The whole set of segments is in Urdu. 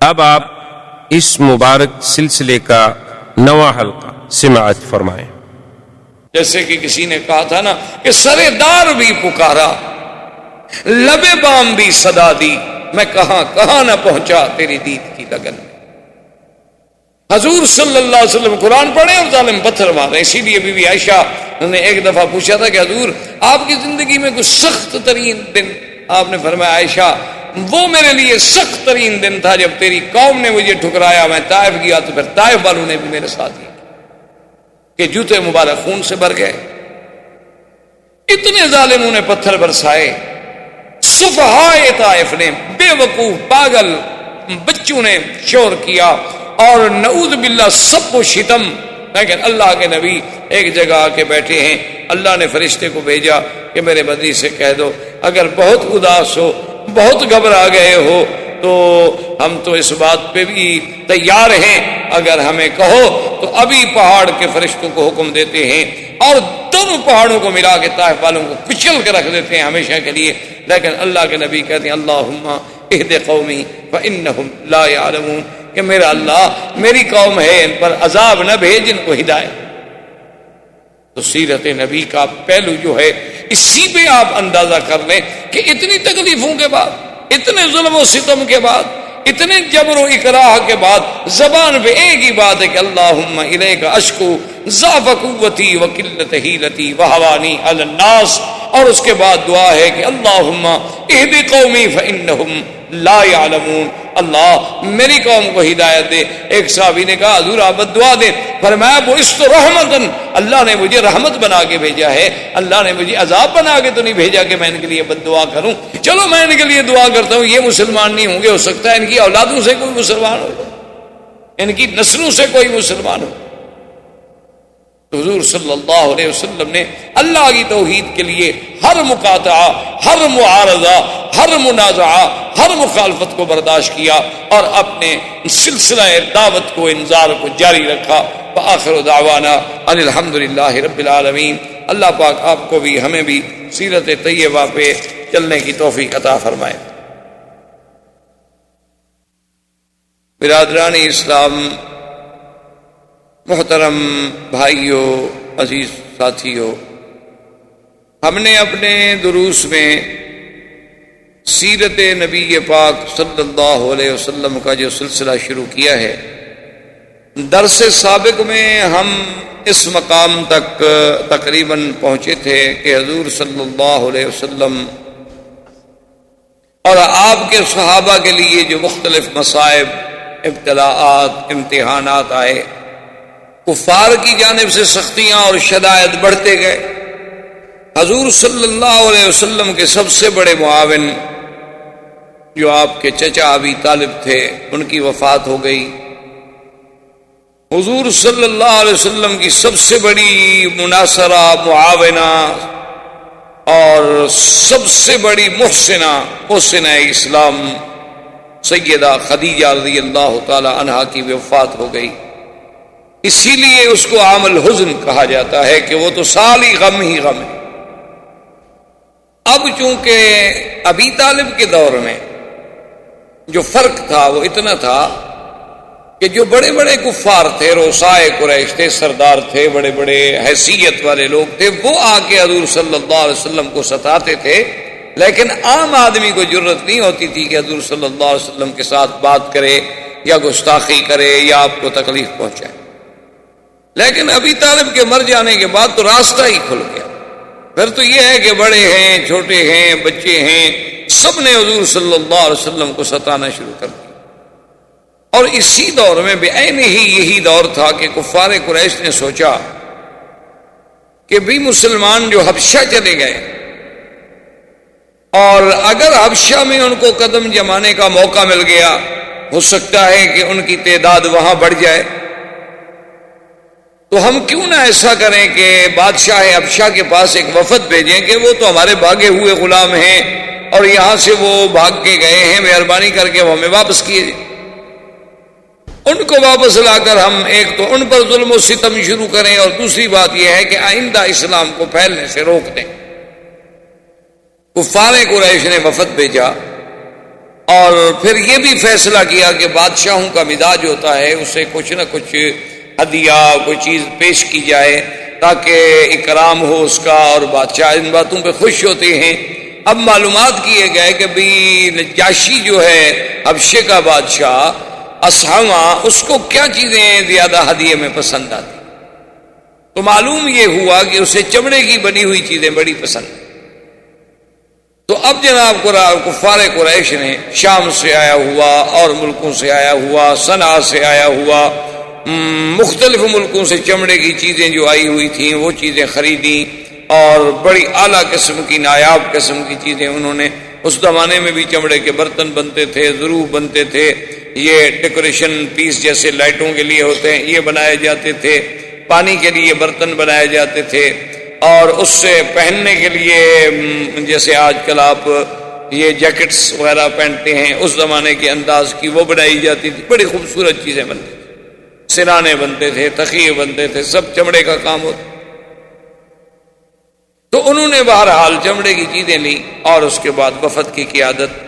اب آپ اس مبارک سلسلے کا نواں حلقہ سماعت فرمائیں۔ جیسے کہ کسی نے کہا تھا نا کہ سرے دار بھی پکارا، لبے بام بھی صدا دی، میں کہاں کہاں نہ پہنچا تیری دید کی لگن میں۔ حضور صلی اللہ علیہ وسلم قرآن پڑھے اور ظالم پتھر مارے۔ اسی لیے بی بی عائشہ نے ایک دفعہ پوچھا تھا کہ حضور آپ کی زندگی میں کوئی سخت ترین دن؟ آپ نے فرمایا عائشہ وہ میرے لیے سخت ترین دن تھا جب تیری قوم نے مجھے ٹھکرایا، میں طائف گیا تو پھر طائف والوں نے بھی میرے ساتھ ہی کہ جوتے مبارک خون سے بھر گئے۔ اتنے ظالموں نے پتھر برسائے، سفہائے طائف نے، بے وقوف پاگل بچوں نے شور کیا اور نعوذ باللہ سب و شتم۔ لیکن اللہ کے نبی ایک جگہ آ کے بیٹھے ہیں، اللہ نے فرشتے کو بھیجا کہ میرے بدی سے کہہ دو اگر بہت اداس ہو، بہت گھبرا گئے ہو تو ہم تو اس بات پہ بھی تیار ہیں، اگر ہمیں کہو تو ابھی پہاڑ کے فرشتوں کو حکم دیتے ہیں اور دونوں پہاڑوں کو ملا کے طائف والوں کو کچل کے رکھ دیتے ہیں ہمیشہ کے لیے۔ لیکن اللہ کے نبی کہتے ہیں اللہم اہد قومی فانہم لا یعلمون، کہ میرا اللہ میری قوم ہے ان پر عذاب نہ بھیج، ان کو ہدایت۔ تو سیرت نبی کا پہلو جو ہے اسی پہ آپ اندازہ کر لیں کہ اتنی تکلیفوں کے بعد، اتنے ظلم و ستم کے بعد، اتنے جبر و اکراہ کے بعد زبان پہ ایک ہی بات ہے کہ اللہم الیک اشکو ضعف قوتی وقلت حیلتی وہوانی علی الناس، اور اس کے بعد دعا ہے کہ اللہم اہد قومی فانہم لا یعلمون، اللہ میری قوم کو ہدایت دے۔ ایک صحابی نے کہا حضور آپ دعا دیں، فرمایا بعثت رحمتن، اللہ نے مجھے رحمت بنا کے بھیجا ہے، اللہ نے مجھے عذاب بنا کے تو نہیں بھیجا کہ میں ان کے لیے بد دعا کروں۔ چلو میں ان کے لیے دعا کرتا ہوں، یہ مسلمان نہیں ہوں گے، ہو سکتا ہے ان کی اولادوں سے کوئی مسلمان ہو، ان کی نسلوں سے کوئی مسلمان ہو۔ حضور صلی اللہ علیہ وسلم نے اللہ کی توحید کے لیے ہر مقاطعہ، ہر معارضہ، ہر منازعہ، ہر مخالفت کو برداشت کیا اور اپنے سلسلہ دعوت کو، انذار کو جاری رکھا۔ وآخر دعوانا ان الحمدللہ رب العالمین۔ اللہ پاک آپ کو بھی ہمیں بھی سیرت طیبہ پہ چلنے کی توفیق عطا فرمائے۔ برادران اسلام، محترم بھائیوں، عزیز ساتھیوں، ہم نے اپنے دروس میں سیرت نبی پاک صلی اللہ علیہ وسلم کا جو سلسلہ شروع کیا ہے، درس سابق میں ہم اس مقام تک تقریباً پہنچے تھے کہ حضور صلی اللہ علیہ وسلم اور آپ کے صحابہ کے لیے جو مختلف مصائب، ابتلاءات، امتحانات آئے، کفار کی جانب سے سختیاں اور شدائد بڑھتے گئے۔ حضور صلی اللہ علیہ وسلم کے سب سے بڑے معاون جو آپ کے چچا ابی طالب تھے، ان کی وفات ہو گئی۔ حضور صلی اللہ علیہ وسلم کی سب سے بڑی مناصرہ، معاونہ اور سب سے بڑی محسنہ اسلام سیدہ خدیجہ رضی اللہ تعالی عنہا کی وفات ہو گئی۔ اسی لیے اس کو عام الحزن کہا جاتا ہے کہ وہ تو سال ہی غم ہے۔ اب چونکہ ابی طالب کے دور میں جو فرق تھا وہ اتنا تھا کہ جو بڑے بڑے کفار تھے، روسائے قریش تھے، سردار تھے، بڑے بڑے حیثیت والے لوگ تھے، وہ آ کے حضور صلی اللہ علیہ وسلم کو ستاتے تھے، لیکن عام آدمی کو جرت نہیں ہوتی تھی کہ حضور صلی اللہ علیہ وسلم کے ساتھ بات کرے یا گستاخی کرے یا آپ کو تکلیف پہنچائے۔ لیکن ابی طالب کے مر جانے کے بعد تو راستہ ہی کھل گیا۔ پھر تو یہ ہے کہ بڑے ہیں، چھوٹے ہیں، بچے ہیں، سب نے حضور صلی اللہ علیہ وسلم کو ستانا شروع کر دیا۔ اور اسی دور میں بعین ہی یہی دور تھا کہ کفار قریش نے سوچا کہ بھی مسلمان جو حبشہ چلے گئے اور اگر حبشہ میں ان کو قدم جمانے کا موقع مل گیا، ہو سکتا ہے کہ ان کی تعداد وہاں بڑھ جائے، تو ہم کیوں نہ ایسا کریں کہ بادشاہ حبشہ کے پاس ایک وفد بھیجیں کہ وہ تو ہمارے بھاگے ہوئے غلام ہیں اور یہاں سے وہ بھاگ کے گئے ہیں، مہربانی کر کے وہ ہمیں واپس کیے، ان کو واپس لا کر ہم ایک تو ان پر ظلم و ستم شروع کریں اور دوسری بات یہ ہے کہ آئندہ اسلام کو پھیلنے سے روک دیں۔ کفار قریش نے وفد بھیجا اور پھر یہ بھی فیصلہ کیا کہ بادشاہوں کا مزاج ہوتا ہے اسے کچھ نہ کچھ ہدیہ کوئی چیز پیش کی جائے تاکہ اکرام ہو اس کا، اور بادشاہ ان باتوں پہ خوش ہوتے ہیں۔ اب معلومات کیے گئے کہ بھی نجاشی جو ہے حبشے کا بادشاہ اصحمہ، اس کو کیا چیزیں زیادہ ہدیے میں پسند آتی، تو معلوم یہ ہوا کہ اسے چمڑے کی بنی ہوئی چیزیں بڑی پسند۔ تو اب جناب کفار قریش نے شام سے آیا ہوا اور ملکوں سے آیا ہوا، صنعاء سے آیا ہوا، مختلف ملکوں سے چمڑے کی چیزیں جو آئی ہوئی تھیں وہ چیزیں خریدیں، اور بڑی اعلیٰ قسم کی نایاب قسم کی چیزیں انہوں نے۔ اس زمانے میں بھی چمڑے کے برتن بنتے تھے، ظروف بنتے تھے، یہ ڈیکوریشن پیس جیسے لائٹوں کے لیے ہوتے ہیں یہ بنائے جاتے تھے، پانی کے لیے برتن بنائے جاتے تھے، اور اس سے پہننے کے لیے جیسے آج کل آپ یہ جیکٹس وغیرہ پہنتے ہیں اس زمانے کے انداز کی وہ بنائی جاتی تھی، بڑی خوبصورت چیزیں بنتی تھیں، سرانے بنتے تھے، تخیے بنتے تھے، سب چمڑے کا کام ہوتا۔ تو انہوں نے بہرحال چمڑے کی چیزیں لی، اور اس کے بعد وفد کی قیادت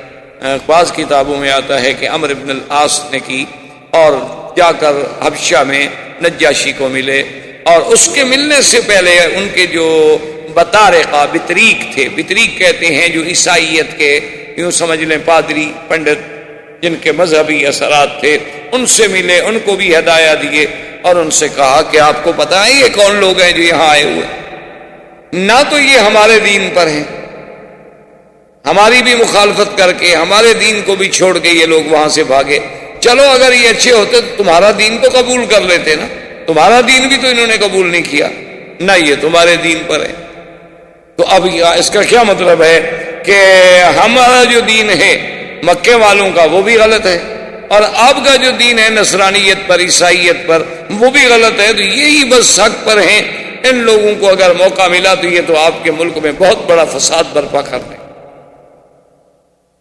بعض کتابوں میں آتا ہے کہ عمرو بن العاص نے کی، اور جا کر حبشہ میں نجاشی کو ملے، اور اس کے ملنے سے پہلے ان کے جو بطارقہ بطریق تھے، بطریق کہتے ہیں جو عیسائیت کے یوں سمجھ لیں پادری پنڈت جن کے مذہبی اثرات تھے، ان سے ملے، ان کو بھی ہدایہ دیے، اور ان سے کہا کہ آپ کو پتہ ہے یہ کون لوگ ہیں جو یہاں آئے ہوئے، نہ تو یہ ہمارے دین پر ہیں، ہماری بھی مخالفت کر کے ہمارے دین کو بھی چھوڑ کے یہ لوگ وہاں سے بھاگے، چلو اگر یہ اچھے ہوتے تو تمہارا دین تو قبول کر لیتے نا، تمہارا دین بھی تو انہوں نے قبول نہیں کیا، نہ یہ تمہارے دین پر ہے۔ تو اب اس کا کیا مطلب ہے کہ ہمارا جو دین ہے مکے والوں کا وہ بھی غلط ہے، اور آپ کا جو دین ہے نصرانیت پر عیسائیت پر وہ بھی غلط ہے، تو یہی بس حق پر ہیں، ان لوگوں کو اگر موقع ملا تو یہ تو آپ کے ملک میں بہت بڑا فساد برپا کر دیں۔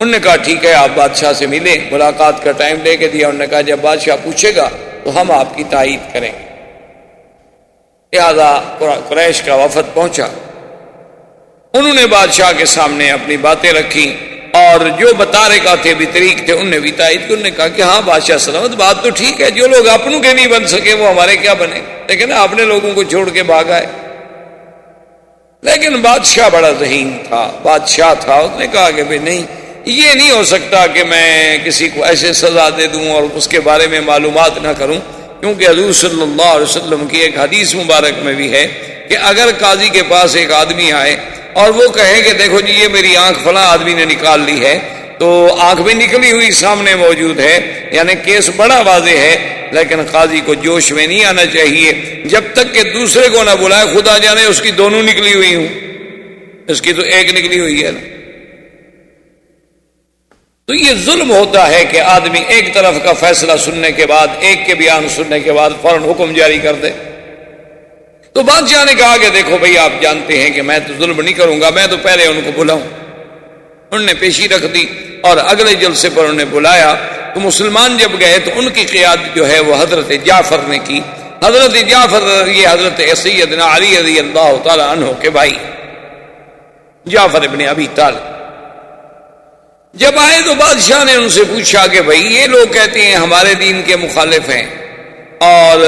انہوں نے کہا ٹھیک ہے، آپ بادشاہ سے ملیں، ملاقات کا ٹائم لے کے دیا، انہوں نے کہا جب بادشاہ پوچھے گا تو ہم آپ کی تائید کریں گے۔ لہذا قریش کا وفد پہنچا، انہوں نے بادشاہ کے سامنے اپنی باتیں رکھی، اور جو بطارقہ تھے بطریق تھے ان نے بھی تائید کی، انہوں نے کہا کہ ہاں بادشاہ سلامت، بات تو ٹھیک ہے، جو لوگ اپنوں کے نہیں بن سکے وہ ہمارے کیا بنے، لیکن اپنے لوگوں کو چھوڑ کے بھاگ آئے۔ لیکن بادشاہ بڑا ذہین تھا، بادشاہ تھا، اس نے کہا کہ بھئی نہیں، یہ نہیں ہو سکتا کہ میں کسی کو ایسے سزا دے دوں اور اس کے بارے میں معلومات نہ کروں، کیونکہ حضور صلی اللہ علیہ وسلم کی ایک حدیث مبارک میں بھی ہے کہ اگر قاضی کے پاس ایک آدمی آئے اور وہ کہے کہ دیکھو جی یہ میری آنکھ فلاں آدمی نے نکال لی ہے، تو آنکھ بھی نکلی ہوئی سامنے موجود ہے، یعنی کیس بڑا واضح ہے، لیکن قاضی کو جوش میں نہیں آنا چاہیے جب تک کہ دوسرے کو نہ بلائے، خدا جانے اس کی دونوں نکلی ہوئی ہوں، اس کی تو ایک نکلی ہوئی ہے نا۔ تو یہ ظلم ہوتا ہے کہ آدمی ایک طرف کا فیصلہ سننے کے بعد، ایک کے بیان سننے کے بعد فوراً حکم جاری کر دے۔ تو بادشاہ نے کہا کہ دیکھو بھئی آپ جانتے ہیں کہ میں تو ظلم نہیں کروں گا، میں تو پہلے ان کو بلاؤں۔ انہوں نے پیشی رکھ دی، اور اگلے جلسے پر انہوں نے بلایا، تو مسلمان جب گئے تو ان کی قیادت جو ہے وہ حضرت جعفر نے کی۔ حضرت جعفر یہ حضرت سیدنا علی رضی اللہ تعالی عنہ کے بھائی جعفر ابن ابی طالب جب آئے تو بادشاہ نے ان سے پوچھا کہ بھئی یہ لوگ کہتے ہیں ہمارے دین کے مخالف ہیں، اور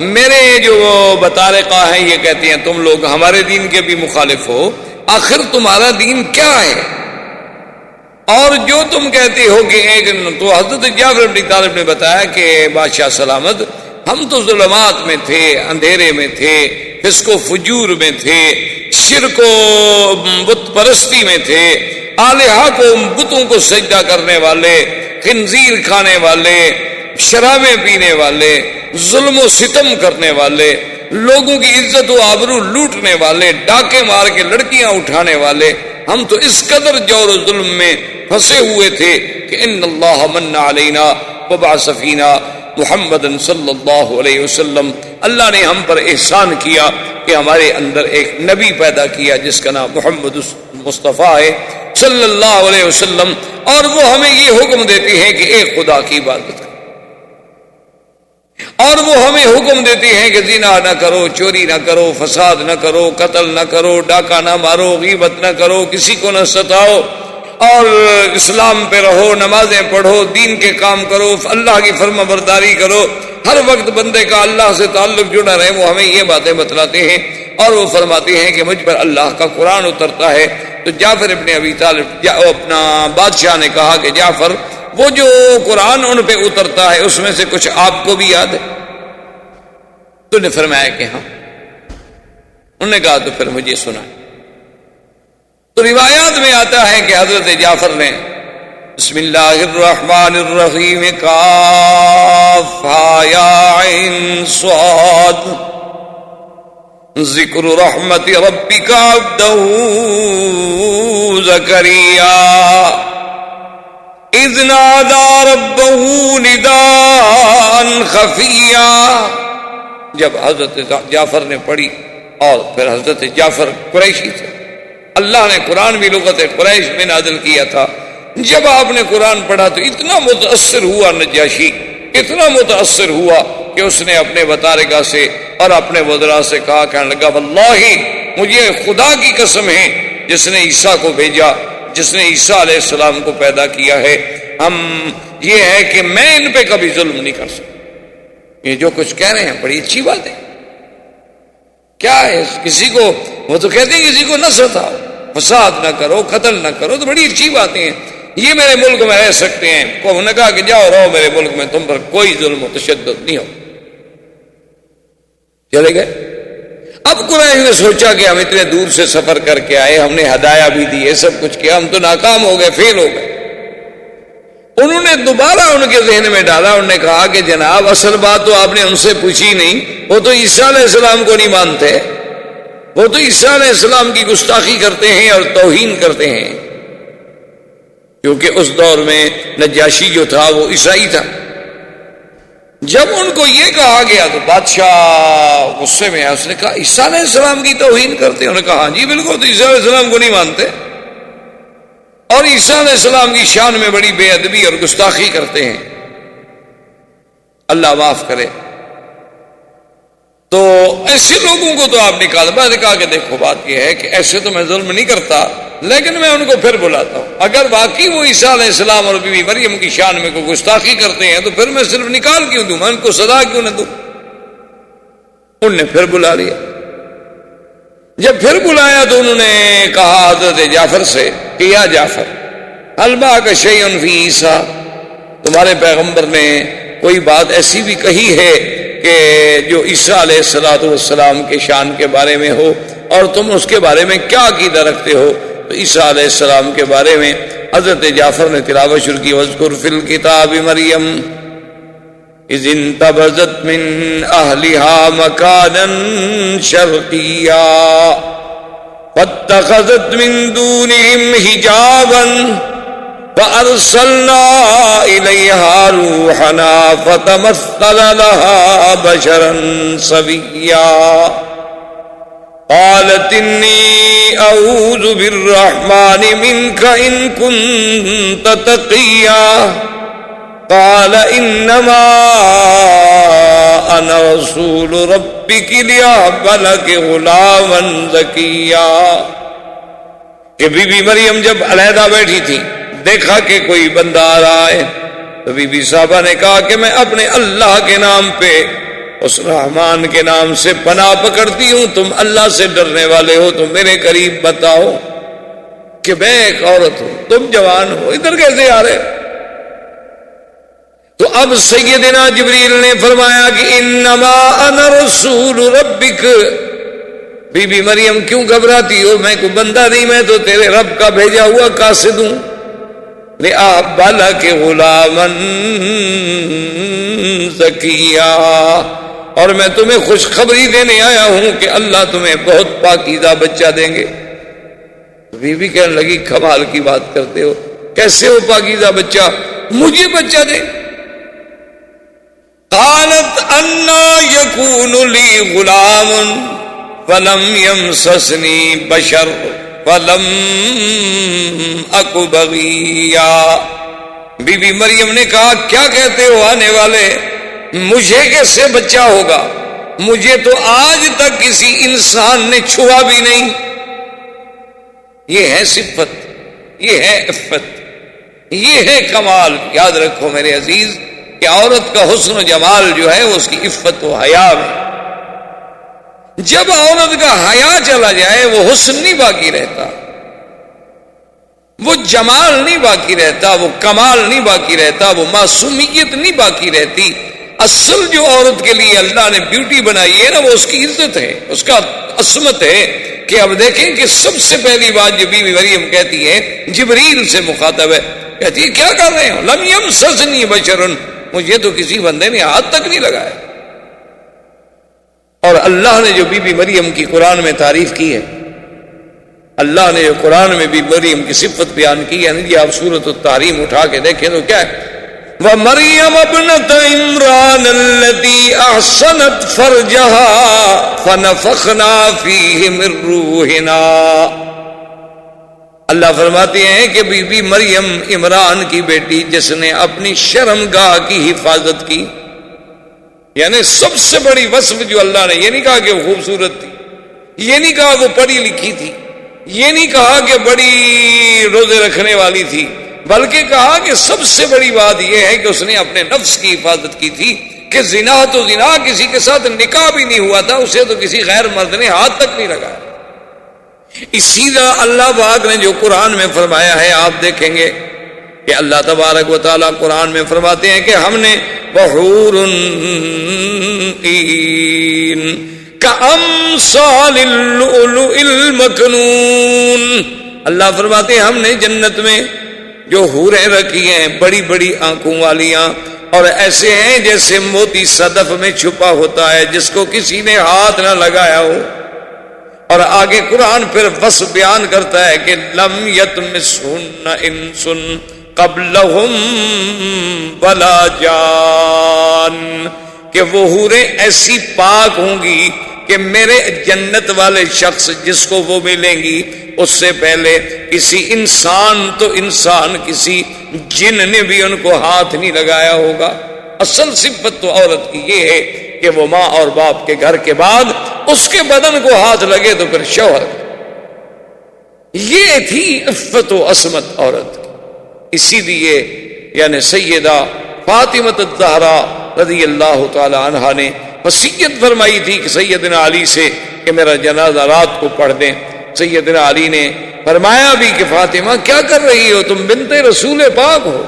میرے جو بطارقہ ہیں یہ کہتے ہیں تم لوگ ہمارے دین کے بھی مخالف ہو، آخر تمہارا دین کیا ہے؟ اور جو تم کہتے ہو کہ ایک، تو حضرت جعفر بن طالب نے بتایا کہ بادشاہ سلامت، ہم تو ظلمات میں تھے، اندھیرے میں تھے، فسق و فجور میں تھے، شرک و بت پرستی میں تھے، آلہہ کو بتوں کو سجدہ کرنے والے، خنزیر کھانے والے، شرابیں پینے والے، ظلم و ستم کرنے والے، لوگوں کی عزت و آبرو لوٹنے والے، ڈاکے مار کے لڑکیاں اٹھانے والے، ہم تو اس قدر جور و ظلم میں پھنسے ہوئے تھے کہ ان اللہ من علینا وبعث فینا محمد صلی اللہ علیہ وسلم، اللہ نے ہم پر احسان کیا کہ ہمارے اندر ایک نبی پیدا کیا جس کا نام محمد مصطفیٰ ہے صلی اللہ علیہ وسلم، اور وہ ہمیں یہ حکم دیتے ہیں کہ ایک خدا کی عبادت کرو، اور وہ ہمیں حکم دیتے ہیں کہ زنا نہ کرو، چوری نہ کرو، فساد نہ کرو، قتل نہ کرو، ڈاکہ نہ مارو، غیبت نہ کرو، کسی کو نہ ستاؤ، اور اسلام پہ رہو، نمازیں پڑھو، دین کے کام کرو، اللہ کی فرما برداری کرو، ہر وقت بندے کا اللہ سے تعلق جڑا رہے، وہ ہمیں یہ باتیں بتلاتے ہیں اور وہ فرماتے ہیں کہ مجھ پر اللہ کا قرآن اترتا ہے۔ تو جعفر ابن ابی طالب اپنا بادشاہ نے کہا کہ جعفر، وہ جو قرآن ان پہ اترتا ہے اس میں سے کچھ آپ کو بھی یاد ہے؟ تو نے فرمایا کہ ہاں۔ انہوں نے کہا تو پھر مجھے سنا۔ تو روایات میں آتا ہے کہ حضرت جعفر نے بسم اللہ الرحمن الرحیم کاف یا عین صاد ذکر رحمت ربک عبدہ زکریا اذ نادى ربه نداء خفیا۔ جب حضرت جعفر نے پڑھی، اور پھر حضرت جعفر قریشی تھے، اللہ نے قرآن بھی لغت قریش میں نازل کیا تھا، جب آپ نے قرآن پڑھا تو اتنا متاثر ہوا نجاشی، اتنا متاثر ہوا کہ اس نے اپنے بطارکہ سے اور اپنے وزراء سے کہا، کہنے لگا واللہ مجھے خدا کی قسم ہے جس نے عیسیٰ کو بھیجا، جس نے عیسیٰ علیہ السلام کو پیدا کیا ہے، ہم یہ ہے کہ میں ان پہ کبھی ظلم نہیں کر سکتا۔ یہ جو کچھ کہہ رہے ہیں بڑی اچھی بات ہے، کیا ہے کسی کو، وہ تو کہتے ہیں کسی کو نہ ستاؤ، فساد نہ کرو، قتل نہ کرو، تو بڑی اچھی باتیں ہیں، یہ میرے ملک میں رہ سکتے ہیں۔ انہوں نے کہا کہ جاؤ رہو میرے ملک میں، تم پر کوئی ظلم و تشدد نہیں ہو۔ چلے گئے۔ اب قریش نے سوچا کہ ہم اتنے دور سے سفر کر کے آئے، ہم نے ہدایہ بھی دی، سب کچھ کیا، ہم تو ناکام ہو گئے، فیل ہو گئے۔ انہوں نے دوبارہ ان کے ذہن میں ڈالا، انہوں نے کہا کہ جناب اصل بات تو آپ نے ان سے پوچھی نہیں، وہ تو عیسیٰ علیہ السلام کو نہیں مانتے، وہ تو عیسیٰ علیہ السلام کی گستاخی کرتے ہیں اور توہین کرتے ہیں، کیونکہ اس دور میں نجاشی جو تھا وہ عیسائی تھا۔ جب ان کو یہ کہا گیا تو بادشاہ غصے میں آیا، اس نے کہا عیسیٰ علیہ السلام کی توہین کرتے ہیں؟ انہوں نے کہا ہاں جی بالکل، تو عیسیٰ علیہ السلام کو نہیں مانتے اور عیسیٰ علیہ السلام کی شان میں بڑی بے ادبی اور گستاخی کرتے ہیں، اللہ معاف کرے۔ تو ایسے لوگوں کو تو آپ نکال۔ میں نے کہا کہ دیکھو بات یہ ہے کہ ایسے تو میں ظلم نہیں کرتا، لیکن میں ان کو پھر بلاتا ہوں، اگر واقعی وہ عیسیٰ علیہ السلام اور بی بی مریم کی شان میں کوئی گستاخی کرتے ہیں تو پھر میں صرف نکال کیوں دوں، میں ان کو سزا کیوں نہ دوں؟ ان نے پھر بلا لیا۔ جب پھر بلایا تو انہوں نے کہا حضرت جعفر سے کہ یا جعفر هل معك شيء في عیسیٰ، تمہارے پیغمبر نے کوئی بات ایسی بھی کہی ہے کہ جو عیسیٰ علیہ السلام کے شان کے بارے میں ہو، اور تم اس کے بارے میں کیا عقیدہ رکھتے ہو؟ تو عیسیٰ علیہ السلام کے بارے میں حضرت جعفر نے تلاوت شروع کی، وَاذْكُرْ فِي الْكِتَابِ مَرْيَمَ اِذِ انْتَبَذَتْ مِنْ أَهْلِهَا مَكَانًا شَرْقِيًّا فَاتَّخَذَتْ مِنْ دُونِهِمْ حِجَابًا فَأَرْسَلْنَا إِلَيْهَا رُوحَنَا فَتَمَثَّلَ لَهَا بَشَرًا سَوِيًّا قالت انی اعوذ بالرحمن منک ان کنت تقیا قال انما انا رسول ربک لیہب لک غلاما زکیا۔ کہ بی بی مریم جب علیحدہ بیٹھی تھی، دیکھا کہ کوئی بندہ آ رہا ہے، تو بی بی صاحبہ نے کہا کہ میں اپنے اللہ کے نام پہ، اس رحمان کے نام سے پناہ پکڑتی ہوں، تم اللہ سے ڈرنے والے ہو تو میرے قریب بتاؤ کہ میں ایک عورت ہوں، تم جوان ہو، ادھر کیسے آ رہے؟ تو اب سیدنا جبریل نے فرمایا کہ انما انا رسول ربک۔ بی بی مریم کیوں گھبراتی ہو؟ میں کوئی بندہ نہیں، میں تو تیرے رب کا بھیجا ہوا قاصد ہوں، لِأَحْبَ لَكِ غُلَامًا زَكِيًّا، اور میں تمہیں خوشخبری دینے آیا ہوں کہ اللہ تمہیں بہت پاکیزہ بچہ دیں گے۔ بی بی کہنے لگی کمال کی بات کرتے ہو، کیسے ہو پاکیزہ بچہ؟ مجھے بچہ دے۔ قالت انا یکون لی غلام ولم یمسسنی بشر ولم اک بغیا۔ بی بی مریم نے کہا کیا کہتے ہو آنے والے، مجھے کیسے بچہ ہوگا؟ مجھے تو آج تک کسی انسان نے چھوا بھی نہیں۔ یہ ہے صفت یہ ہے عفت، یہ ہے کمال۔ یاد رکھو میرے عزیز کہ عورت کا حسن و جمال جو ہے وہ اس کی عفت و حیا میں۔ جب عورت کا حیا چلا جائے وہ حسن نہیں باقی رہتا، وہ جمال نہیں باقی رہتا، وہ کمال نہیں باقی رہتا، وہ معصومیت نہیں باقی رہتی۔ اصل جو عورت کے لیے اللہ نے بیوٹی بنائی ہے نا، وہ اس کی عزت ہے، اس کا عصمت ہے۔ کہ اب دیکھیں کہ سب سے پہلی بات جو بیوی مریم کہتی ہے، جبریل سے مخاطب ہے، کہتی ہے کیا کر رہے ہو؟ لم یمسسنی بشر، مجھے تو کسی بندے نے ہاتھ تک نہیں لگایا۔ اور اللہ نے جو بی بی مریم کی قرآن میں تعریف کی ہے، اللہ نے جو قرآن میں بی مریم کی صفت بیان کی ہے، جی آپ سورۃ التحریم اٹھا کے دیکھیں تو کیا ہے؟ وَمَرْيَمَ ابْنَتَ عِمْرَانَ الَّتِي أَحْصَنَتْ فَرْجَهَا فَنَفَخْنَا فِيهِ مِن رُّوحِنَا۔ اللہ فرماتے ہیں کہ بی بی مریم عمران کی بیٹی جس نے اپنی شرمگاہ کی حفاظت کی، یعنی سب سے بڑی وصف جو اللہ نے، یہ نہیں کہا کہ وہ خوبصورت تھی، یہ نہیں کہا وہ پڑھی لکھی تھی، یہ نہیں کہا کہ بڑی روزے رکھنے والی تھی، بلکہ کہا کہ سب سے بڑی بات یہ ہے کہ اس نے اپنے نفس کی حفاظت کی تھی، کہ زنا تو زنا، کسی کے ساتھ نکاح بھی نہیں ہوا تھا، اسے تو کسی غیر مرد نے ہاتھ تک نہیں لگایا۔ اسی طرح اللہ پاک نے جو قرآن میں فرمایا ہے، آپ دیکھیں گے کہ اللہ تبارک و تعالیٰ قرآن میں فرماتے ہیں کہ ہم نے وحور عین کامثال اللؤلؤ المکنون، اللہ فرماتے ہیں ہم نے جنت میں جو حوریں رکھی ہیں بڑی بڑی آنکھوں والیاں، اور ایسے ہیں جیسے موتی صدف میں چھپا ہوتا ہے جس کو کسی نے ہاتھ نہ لگایا ہو۔ اور آگے قرآن پھر وصف بیان کرتا ہے کہ لم یطمثہن انس قبلہم ولا جان، کہ وہ حوریں ایسی پاک ہوں گی کہ میرے جنت والے شخص جس کو وہ ملیں گی اس سے پہلے کسی انسان تو انسان، کسی جن نے بھی ان کو ہاتھ نہیں لگایا ہوگا۔ اصل صفت تو عورت کی یہ ہے کہ وہ ماں اور باپ کے گھر کے بعد اس کے بدن کو ہاتھ لگے تو پھر شوہر۔ یہ تھی عفت و عصمت عورت کی۔ اسی لیے یعنی سیدہ فاطمہ الزہرا رضی اللہ تعالی عنہا نے وصیت فرمائی تھی کہ سیدنا علی سے کہ میرا جنازہ رات کو پڑھ دیں۔ سیدنا علی نے فرمایا بھی کہ فاطمہ کیا کر رہی ہو، تم بنت رسول پاک ہو،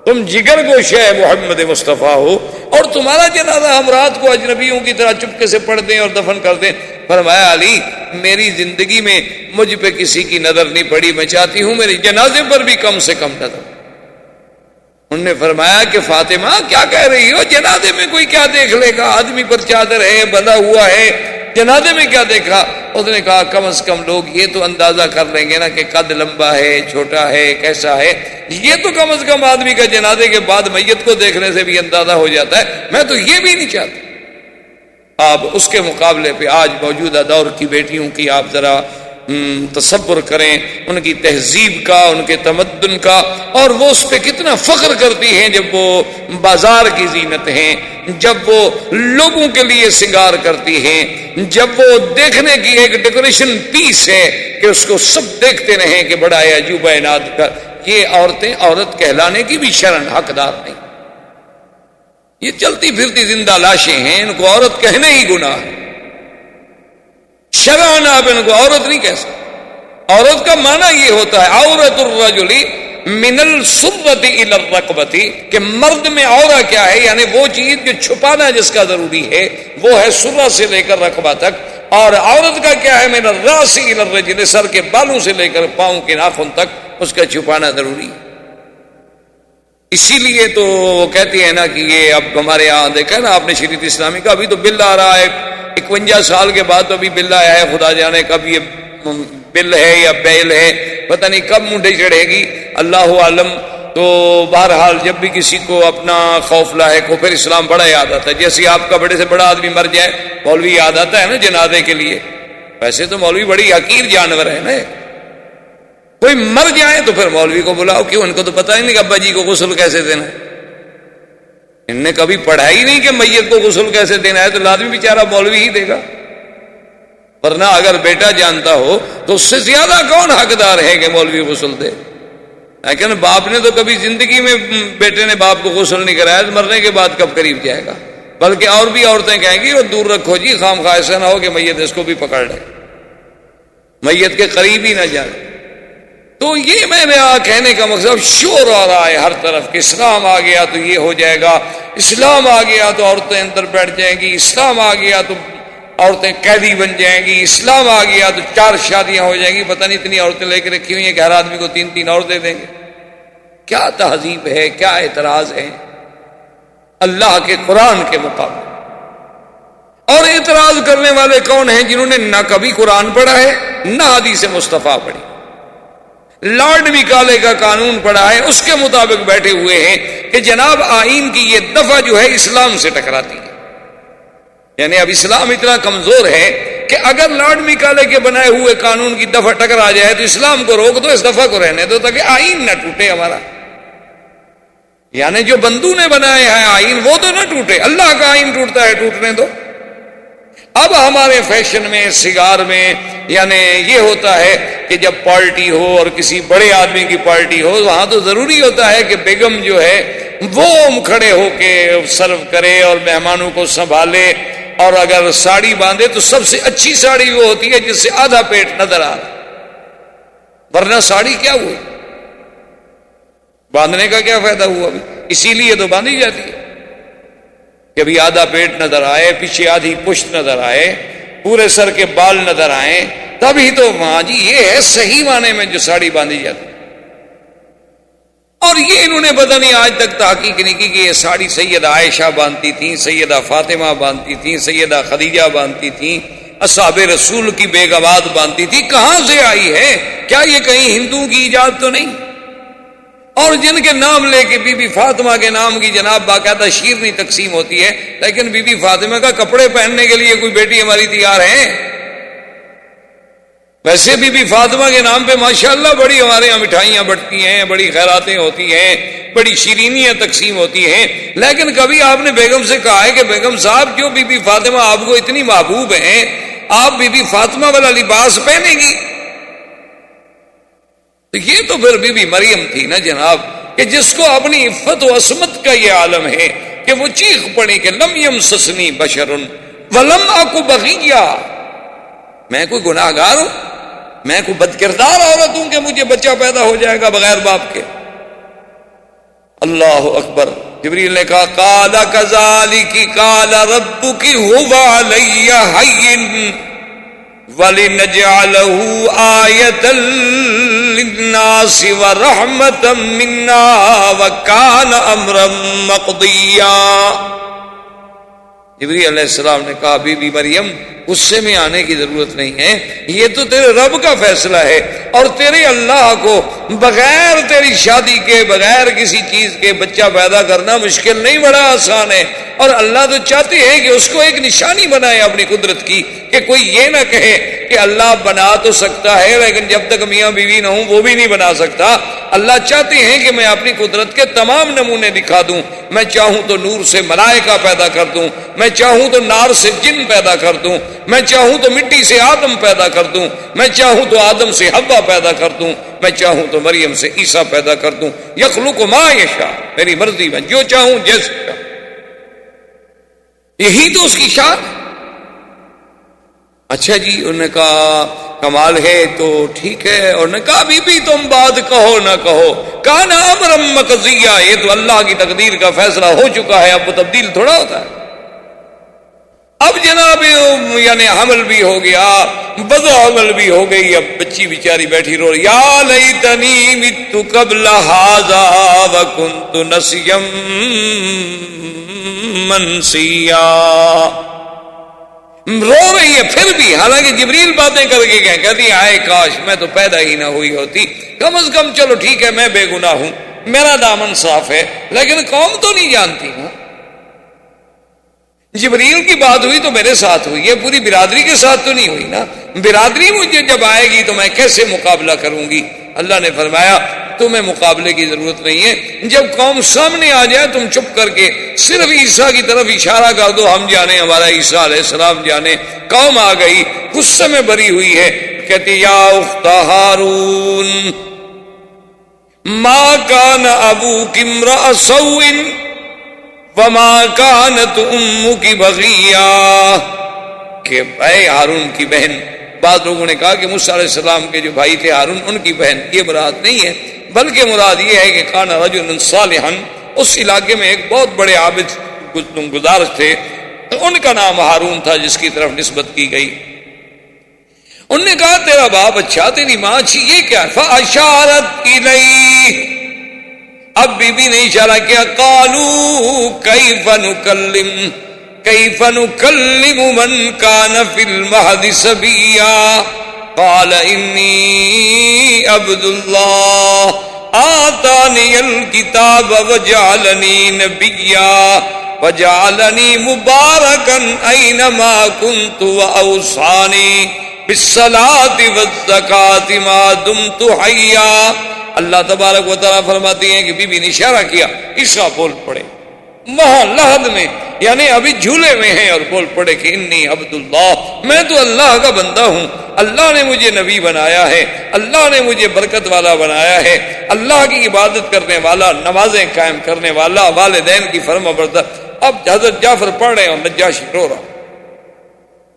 تم جگر گوشہ محمد مصطفیٰ ہو، اور تمہارا جنازہ ہم رات کو اجنبیوں کی طرح چپکے سے پڑھ دیں اور دفن کر دیں۔ فرمایا علی میری زندگی میں مجھ پہ کسی کی نظر نہیں پڑی، میں چاہتی ہوں میرے جنازے پر بھی کم سے کم نظر۔ انہوں نے فرمایا کہ فاطمہ کیا کہہ رہی ہو، جنازے میں کوئی کیا دیکھ لے گا، آدمی پر چادر ہے بندھا ہوا ہے، جنازے میں کیا دیکھا؟ اس نے کہا کم از کم لوگ یہ تو اندازہ کر لیں گے نا کہ قد لمبا ہے، چھوٹا ہے، کیسا ہے، یہ تو کم از کم آدمی کا جنازے کے بعد میت کو دیکھنے سے بھی اندازہ ہو جاتا ہے، میں تو یہ بھی نہیں چاہتا۔ آپ اس کے مقابلے پہ آج موجودہ دور کی بیٹیوں کی آپ ذرا تصور کریں، ان کی تہذیب کا، ان کے تمدن کا، اور وہ اس پہ کتنا فخر کرتی ہیں جب وہ بازار کی زینت ہیں، جب وہ لوگوں کے لیے سنگار کرتی ہیں، جب وہ دیکھنے کی ایک ڈیکوریشن پیس ہے کہ اس کو سب دیکھتے رہیں کہ بڑا ہے عجوبہ ناد کا۔ یہ عورتیں عورت کہلانے کی بھی شرن حقدار نہیں، یہ چلتی پھرتی زندہ لاشیں ہیں، ان کو عورت کہنے ہی گناہ ہے۔ شرعاً آپ ان کو عورت نہیں کہہ سکتے۔ عورت کا معنی یہ ہوتا ہے عورت الرجل من السرۃ الی الرکبۃ، کہ مرد میں عورہ کیا ہے، یعنی وہ چیز جو چھپانا جس کا ضروری ہے وہ ہے سرہ سے لے کر رقبہ تک، اور عورت کا کیا ہے من الراس الی الرجل، سر کے بالوں سے لے کر پاؤں کے ناخن تک اس کا چھپانا ضروری ہے۔ اسی لیے تو وہ کہتی ہے نا کہ یہ اب ہمارے یہاں دیکھا نا آپ نے شریعت اسلامی کا، ابھی تو بل آ رہا ہے 51 سال کے بعد، تو ابھی بل آیا ہے، خدا جانے کب یہ بل ہے یا بیل ہے، پتہ نہیں کب منڈے چڑھے گی، اللہ عالم۔ تو بہرحال جب بھی کسی کو اپنا خوف لاحق ہو پھر اسلام بڑا یاد آتا ہے، جیسے آپ کا بڑے سے بڑا آدمی مر جائے مولوی یاد آتا ہے نا جنازے کے لیے، ویسے تو مولوی بڑی حقیر جانور ہے نا، کوئی مر جائے تو پھر مولوی کو بلاؤ، کیوں؟ ان کو تو پتہ ہی نہیں کہ ابا جی کو غسل کیسے دینا ہے، ان نے کبھی پڑھا ہی نہیں کہ میت کو غسل کیسے دینا ہے، تو لازمی بیچارہ مولوی ہی دے گا۔ ورنہ اگر بیٹا جانتا ہو تو اس سے زیادہ کون حقدار ہے کہ مولوی غسل دے؟ لیکن باپ نے تو کبھی زندگی میں بیٹے نے باپ کو غسل نہیں کرایا، تو مرنے کے بعد کب قریب جائے گا؟ بلکہ اور بھی عورتیں کہیں گی وہ دور رکھو جی، خام خواہ ایسا نہ ہو کہ میت اس کو بھی پکڑ لے، میت کے قریب ہی نہ جائے۔ تو یہ میں نے کہنے کا مقصد، شور آ رہا ہے ہر طرف کہ اسلام آ گیا تو یہ ہو جائے گا، اسلام آ گیا تو عورتیں اندر بیٹھ جائیں گی، اسلام آ گیا تو عورتیں قیدی بن جائیں گی، اسلام آ گیا تو 4 شادیاں ہو جائیں گی، پتہ نہیں اتنی عورتیں لے کے رکھی ہوئی ہیں کہ ہر آدمی کو 3 اور دے دیں گے۔ کیا تہذیب ہے، کیا اعتراض ہے اللہ کے قرآن کے مقابلے؟ اور اعتراض کرنے والے کون ہیں؟ جنہوں نے نہ کبھی قرآن پڑھا ہے نہ حدیث مصطفیٰ پڑھی، لارڈ میکالے کا قانون پڑھا ہے، اس کے مطابق بیٹھے ہوئے ہیں کہ جناب آئین کی یہ دفعہ جو ہے اسلام سے ٹکراتی ہے۔ یعنی اب اسلام اتنا کمزور ہے کہ اگر لارڈ میکالے کے بنائے ہوئے قانون کی دفعہ ٹکرا جائے تو اسلام کو روک دو، اس دفعہ کو رہنے دو تاکہ آئین نہ ٹوٹے ہمارا۔ یعنی جو بندو نے بنائے ہیں آئین وہ تو نہ ٹوٹے، اللہ کا آئین ٹوٹتا ہے، ٹوٹنے دو۔ اب ہمارے فیشن میں، سگار میں، یعنی یہ ہوتا ہے کہ جب پارٹی ہو اور کسی بڑے آدمی کی پارٹی ہو، وہاں تو ضروری ہوتا ہے کہ بیگم جو ہے وہ کھڑے ہو کے سرو کرے اور مہمانوں کو سنبھالے، اور اگر ساڑی باندھے تو سب سے اچھی ساڑی وہ ہوتی ہے جس سے آدھا پیٹ نظر آ رہا، ورنہ ساڑی کیا ہوئی؟ باندھنے کا کیا فائدہ ہوا؟ ابھی اسی لیے تو باندھی جاتی ہے کہ ابھی آدھا پیٹ نظر آئے، پیچھے آدھی پشت نظر آئے، پورے سر کے بال نظر آئے، تبھی تو ہاں جی یہ ہے صحیح معنی میں جو ساڑی باندھی جاتی ہے۔ اور یہ انہوں نے پتہ نہیں آج تک تحقیق نہیں کی کہ یہ ساڑی سیدہ عائشہ باندھتی تھیں، سیدہ فاطمہ باندھتی تھیں، سیدہ خدیجہ باندھتی تھیں، اصحاب رسول کی بیگمات باندھتی تھی، کہاں سے آئی ہے؟ کیا یہ کہیں ہندوؤں کی ایجاد تو نہیں؟ اور جن کے نام لے کے بی بی فاطمہ کے نام کی جناب باقاعدہ شیرنی تقسیم ہوتی ہے، لیکن بی بی فاطمہ کا کپڑے پہننے کے لیے کوئی بیٹی ہماری تیار ہے؟ ویسے بی بی فاطمہ کے نام پہ ماشاءاللہ بڑی ہمارے یہاں مٹھائیاں بٹتی ہیں، بڑی خیراتیں ہوتی ہیں، بڑی شیرینیاں تقسیم ہوتی ہیں، لیکن کبھی آپ نے بیگم سے کہا ہے کہ بیگم صاحب جو بی بی فاطمہ آپ کو اتنی محبوب ہیں، آپ بی بی فاطمہ والا لباس پہنیں گی؟ تو یہ تو پھر بی بی مریم تھی نا جناب، کہ جس کو اپنی عفت و عصمت کا یہ عالم ہے کہ وہ چیخ پڑی کہ لم یمسسنی بشر ولم اکو بغیہ، میں کوئی گناہ گار ہوں، میں کوئی بد کردار عورت ہوں کہ مجھے بچہ پیدا ہو جائے گا بغیر باپ کے؟ اللہ اکبر۔ جبریل نے کہا قال کذالک قال ربک هو علی ہین وَلِنَجْعَلَهُ آیَةً لِلنَّاسِ وَرَحْمَةً مِنَّا وَكَانَ أَمْرًا مَقْضِيًّا۔ جبریل علیہ السلام نے کہا بی بی مریم غصے میں آنے کی ضرورت نہیں ہے، یہ تو تیرے رب کا فیصلہ ہے، اور تیرے اللہ کو بغیر تیری شادی کے، بغیر کسی چیز کے بچہ پیدا کرنا مشکل نہیں، بڑا آسان ہے۔ اور اللہ تو چاہتے ہیں کہ اس کو ایک نشانی بنائے اپنی قدرت کی، کہ کوئی یہ نہ کہے کہ اللہ بنا تو سکتا ہے لیکن جب تک میاں بیوی نہ ہوں وہ بھی نہیں بنا سکتا۔ اللہ چاہتے ہیں کہ میں اپنی قدرت کے تمام نمونے دکھا دوں، میں چاہوں تو نور سے ملائکہ پیدا کر دوں، میں چاہوں تو نار سے جن پیدا کر دوں، میں چاہوں تو مٹی سے آدم پیدا کر دوں، میں چاہوں تو آدم سے حوا پیدا کر دوں، میں چاہوں تو مریم سے عیسیٰ پیدا کر دوں۔ یخلق ما یشاء، میری مرضی میں جو چاہوں جیسے چاہوں، یہی تو اس کی شان۔ اچھا جی، انہوں نے کہا کمال ہے تو ٹھیک ہے، اور نے کہا بی بی تم بات کہو نہ کہو، کان امرا مقضیہ، یہ تو اللہ کی تقدیر کا فیصلہ ہو چکا ہے، اب وہ تبدیل تھوڑا ہوتا ہے۔ اب جناب یعنی حمل بھی ہو گیا، بد حمل بھی ہو گئی، اب بچی بیچاری بیٹھی رو رہی، یا لیتنی مت قبل ھذا وکنت نسیا منسیا، رو رہی ہے پھر بھی، حالانکہ جبریل باتیں کر کے کہتی آئے کاش میں تو پیدا ہی نہ ہوئی ہوتی، کم از کم چلو ٹھیک ہے میں بے گناہ ہوں، میرا دامن صاف ہے، لیکن قوم تو نہیں جانتی ہوں۔ جبریل کی بات ہوئی تو میرے ساتھ ہوئی ہے، پوری برادری کے ساتھ تو نہیں ہوئی نا، برادری مجھے جب آئے گی تو میں کیسے مقابلہ کروں گی؟ اللہ نے فرمایا تمہیں مقابلے کی ضرورت نہیں ہے. جب قوم سامنے آ جائے تم چپ کر کے صرف عیسیٰ کی طرف اشارہ کر دو, ہم جانے, ہمارا عیسیٰ علیہ السلام جانے. قوم آ گئی, غصے میں بری ہوئی ہے, کہتی یا اخت ہارون ما کان ابوک امرأ سوء وما کانت امک بغیا, کہ اے ہارون کی بہن. بعض لوگوں نے کہا کہ موسیٰ علیہ السلام کے جو بھائی تھے ہارون ان کی بہن, یہ مراد نہیں ہے, بلکہ مراد یہ ہے کہ کان رجل صالحا, اس علاقے میں ایک بہت بڑے عابد گزار تھے, ان کا نام ہارون تھا جس کی طرف نسبت کی گئی. انہوں نے کہا تیرا باپ اچھا, تیری ماں اچھی, یہ کیا؟ فاشارت الیہ, اب بی بی نے اشارہ کیا. قالوا کیف نکلم من کان فی المہد صبیا قال انی عبد اللہ آتانی الکتاب وجعلنی نبیا وجعلنی مبارکا اینما کنت واوصانی بالصلاۃ والزکاۃ ما دمت حیا. اللہ تبارک و تعالیٰ فرماتی ہیں کہ بی بی نے اشارہ کیا, عیسیٰ بول پڑے وہاں لحد میں, یعنی ابھی جھولے میں ہیں, اور بول پڑے کہ انی عبداللہ, میں تو اللہ کا بندہ ہوں, اللہ نے مجھے نبی بنایا ہے, اللہ نے مجھے برکت والا بنایا ہے, اللہ کی عبادت کرنے والا, نمازیں قائم کرنے والا, والدین کی فرما بردار. اب حضرت جعفر پڑھ رہے ہیں اور نجاشی رو رہا.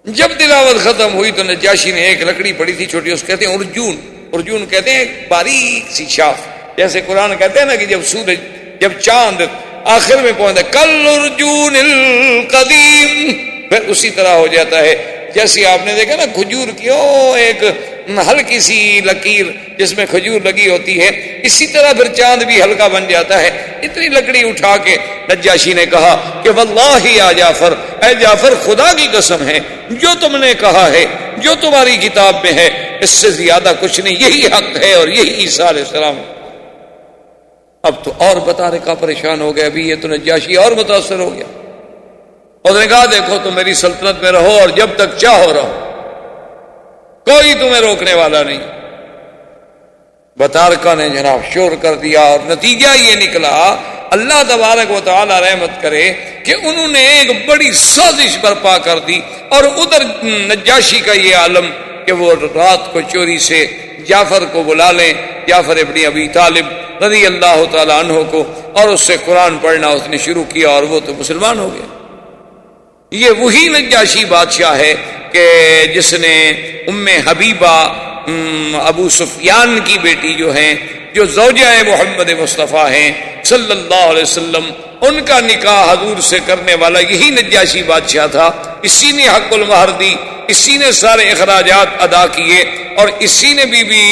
جب تلاوت ختم ہوئی تو نجاشی نے ایک لکڑی پڑی تھی چھوٹی, اس کہتے ہیں ارجون, ارجون کہتے ہیں ایک باریک سی شاخ, جیسے قرآن کہتے ہیں نا کہ جب چاند آخر میں پہنچتا ہے کل ارجون القدیم, پھر اسی طرح ہو جاتا ہے. جیسے آپ نے دیکھا نا کھجور کی ایک ہلکی سی لکیر جس میں کھجور لگی ہوتی ہے, اسی طرح پھر چاند بھی ہلکا بن جاتا ہے. اتنی لکڑی اٹھا کے نجاشی نے کہا کہ واللہ یا جعفر, اے جعفر خدا کی قسم ہے, جو تم نے کہا ہے, جو تمہاری کتاب میں ہے, اس سے زیادہ کچھ نہیں, یہی حق ہے اور یہی عیسیٰ علیہ السلام. اب تو اور بتا رکھا پریشان ہو گیا, ابھی یہ تو نجاشی اور متاثر ہو گیا. اس نے کہا دیکھو تم میری سلطنت میں رہو اور جب تک چاہو رہو, کوئی تمہیں روکنے والا نہیں. بطارکہ نے جناب شور کر دیا, اور نتیجہ یہ نکلا, اللہ تبارک و تعالی رحمت کرے, کہ انہوں نے ایک بڑی سازش برپا کر دی. اور ادھر نجاشی کا یہ عالم کہ وہ رات کو چوری سے جعفر کو بلا لیں, جعفر ابن ابی طالب رضی اللہ تعالیٰ عنہ کو, اور اس سے قرآن پڑھنا اس نے شروع کیا, اور وہ تو مسلمان ہو گیا. یہ وہی نجاشی بادشاہ ہے کہ جس نے ام حبیبہ ابو سفیان کی بیٹی جو ہیں, جو زوجہ محمد مصطفیٰ ہیں صلی اللہ علیہ وسلم, ان کا نکاح حضور سے کرنے والا یہی نجاشی بادشاہ تھا. اسی نے حق المہر دی, اسی نے سارے اخراجات ادا کیے, اور اسی نے بی بی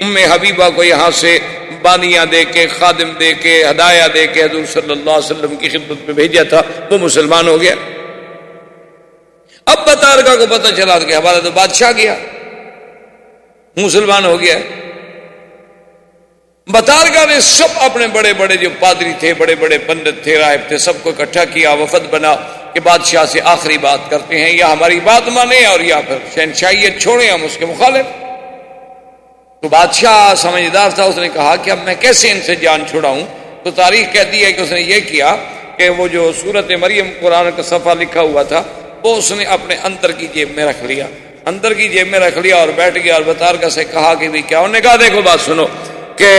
ام حبیبہ کو یہاں سے بانیاں دے کے, خادم دے کے, ہدایہ دے کے حضور صلی اللہ علیہ وسلم کی خدمت میں بھیجا تھا. وہ مسلمان ہو گیا. اب بطارکہ کو پتہ چلا کہ ہمارا تو بادشاہ گیا, مسلمان ہو گیا. بطارکہ نے سب اپنے بڑے بڑے جو پادری تھے, بڑے بڑے پنڈت تھے, راہب تھے, سب کو اکٹھا کیا, وفد بنا کہ بادشاہ سے آخری بات کرتے ہیں, یا ہماری بات مانے اور یا پھر شہنشاہیت چھوڑیں, ہم اس کے مخالف. تو بادشاہ سمجھدار تھا, اس نے کہا کہ اب میں کیسے ان سے جان چھڑاؤں. تو تاریخ کہتی ہے کہ اس نے یہ کیا کہ وہ جو سورت مریم قرآن کا صفحہ لکھا ہوا تھا وہ اس نے اپنے اندر کی جیب میں رکھ لیا, اندر کی جیب میں رکھ لیا, اور بیٹھ گیا. اور بطارکہ سے کہا کہ بھی کیا. انہوں نے کہا دیکھو بات سنو, کہ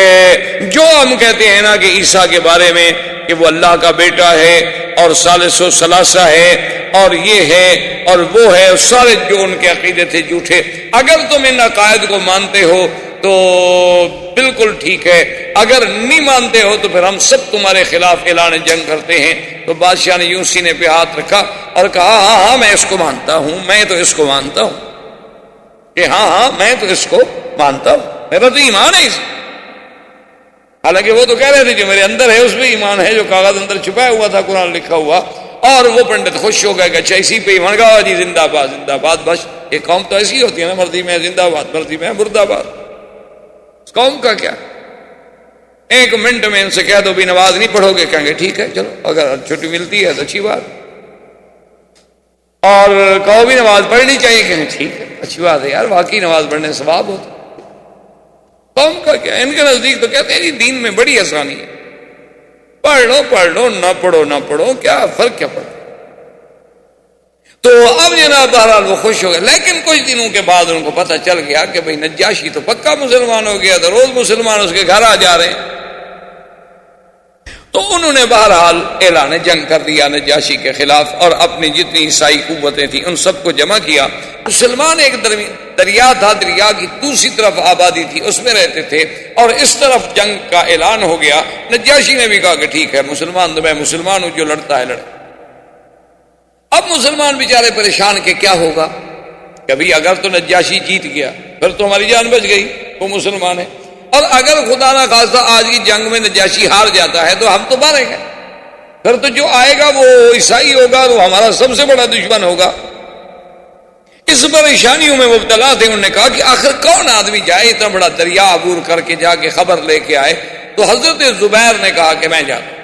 جو ہم کہتے ہیں نا کہ عیسیٰ کے بارے میں کہ وہ اللہ کا بیٹا ہے اور ثالث و ثلاثہ ہے اور یہ ہے اور وہ ہے, سارے جو ان کے عقیدے تھے جھوٹے. اگر تم ان عقائد کو مانتے ہو تو بالکل ٹھیک ہے, اگر نہیں مانتے ہو تو پھر ہم سب تمہارے خلاف اعلان جنگ کرتے ہیں. تو بادشاہ نے یوں سینے پہ ہاتھ رکھا اور کہا ہاں ہاں میں اس کو مانتا ہوں, میں تو اس کو مانتا ہوں, کہ ہاں ہاں میں تو اس کو مانتا ہوں, میرا تو ایمان ہے اس. حالانکہ وہ تو کہہ رہے تھے جو میرے اندر ہے اس میں ایمان ہے, جو کاغذ اندر چھپایا ہوا تھا قرآن لکھا ہوا. اور وہ پنڈت خوش ہو گئے کہ اچھا اسی پہ ایمان کا جی, زندہ باد زندہ باد. بس یہ قوم تو ایسی ہوتی ہے نا, مرضی میں زندہ باد, مرضی میں مردہ باد. اس قوم کا کیا, ایک منٹ میں ان سے کہہ دو بھی نماز نہیں پڑھو گے, کہیں گے ٹھیک ہے چلو, اگر چھٹی ملتی ہے تو اچھی بات, اور کہو بھی نماز پڑھنی چاہیے, کہیں ٹھیک ہے اچھی بات ہے یار, واقعی نماز پڑھنے سے ثواب ہوتا. قوم کا کیا؟ ان کے نزدیک تو کہتے ہیں جی دین میں بڑی آسانی ہے، پڑھ لو نہ پڑھو کیا فرق کیا پڑتا۔ تو اب جناب بہرحال وہ خوش ہو گئے، لیکن کچھ دنوں کے بعد ان کو پتہ چل گیا کہ بھئی نجاشی تو پکا مسلمان ہو گیا، تو روز مسلمان اس کے گھر آ جا رہے ہیں۔ تو انہوں نے بہرحال اعلان جنگ کر دیا نجاشی کے خلاف، اور اپنی جتنی عیسائی قوتیں تھیں ان سب کو جمع کیا۔ مسلمان ایک دریا تھا، دریا کی دوسری طرف آبادی تھی، اس میں رہتے تھے، اور اس طرف جنگ کا اعلان ہو گیا۔ نجاشی نے بھی کہا کہ ٹھیک ہے، مسلمان تو میں مسلمان ہوں، جو لڑتا ہے لڑے۔ اب مسلمان بیچارے پریشان کہ کیا ہوگا، کبھی اگر تو نجاشی جیت گیا پھر تو ہماری جان بچ گئی، وہ مسلمان ہے، اور اگر خدا نہ خواستہ آج کی جنگ میں نجاشی ہار جاتا ہے تو ہم تو ماریں گے، پھر تو جو آئے گا وہ عیسائی ہوگا، وہ ہمارا سب سے بڑا دشمن ہوگا۔ اس پریشانیوں میں مبتلا تھے۔ انہوں نے کہا کہ آخر کون آدمی جائے اتنا بڑا دریا عبور کر کے جا کے خبر لے کے آئے؟ تو حضرت زبیر نے کہا کہ میں جاتا ہوں۔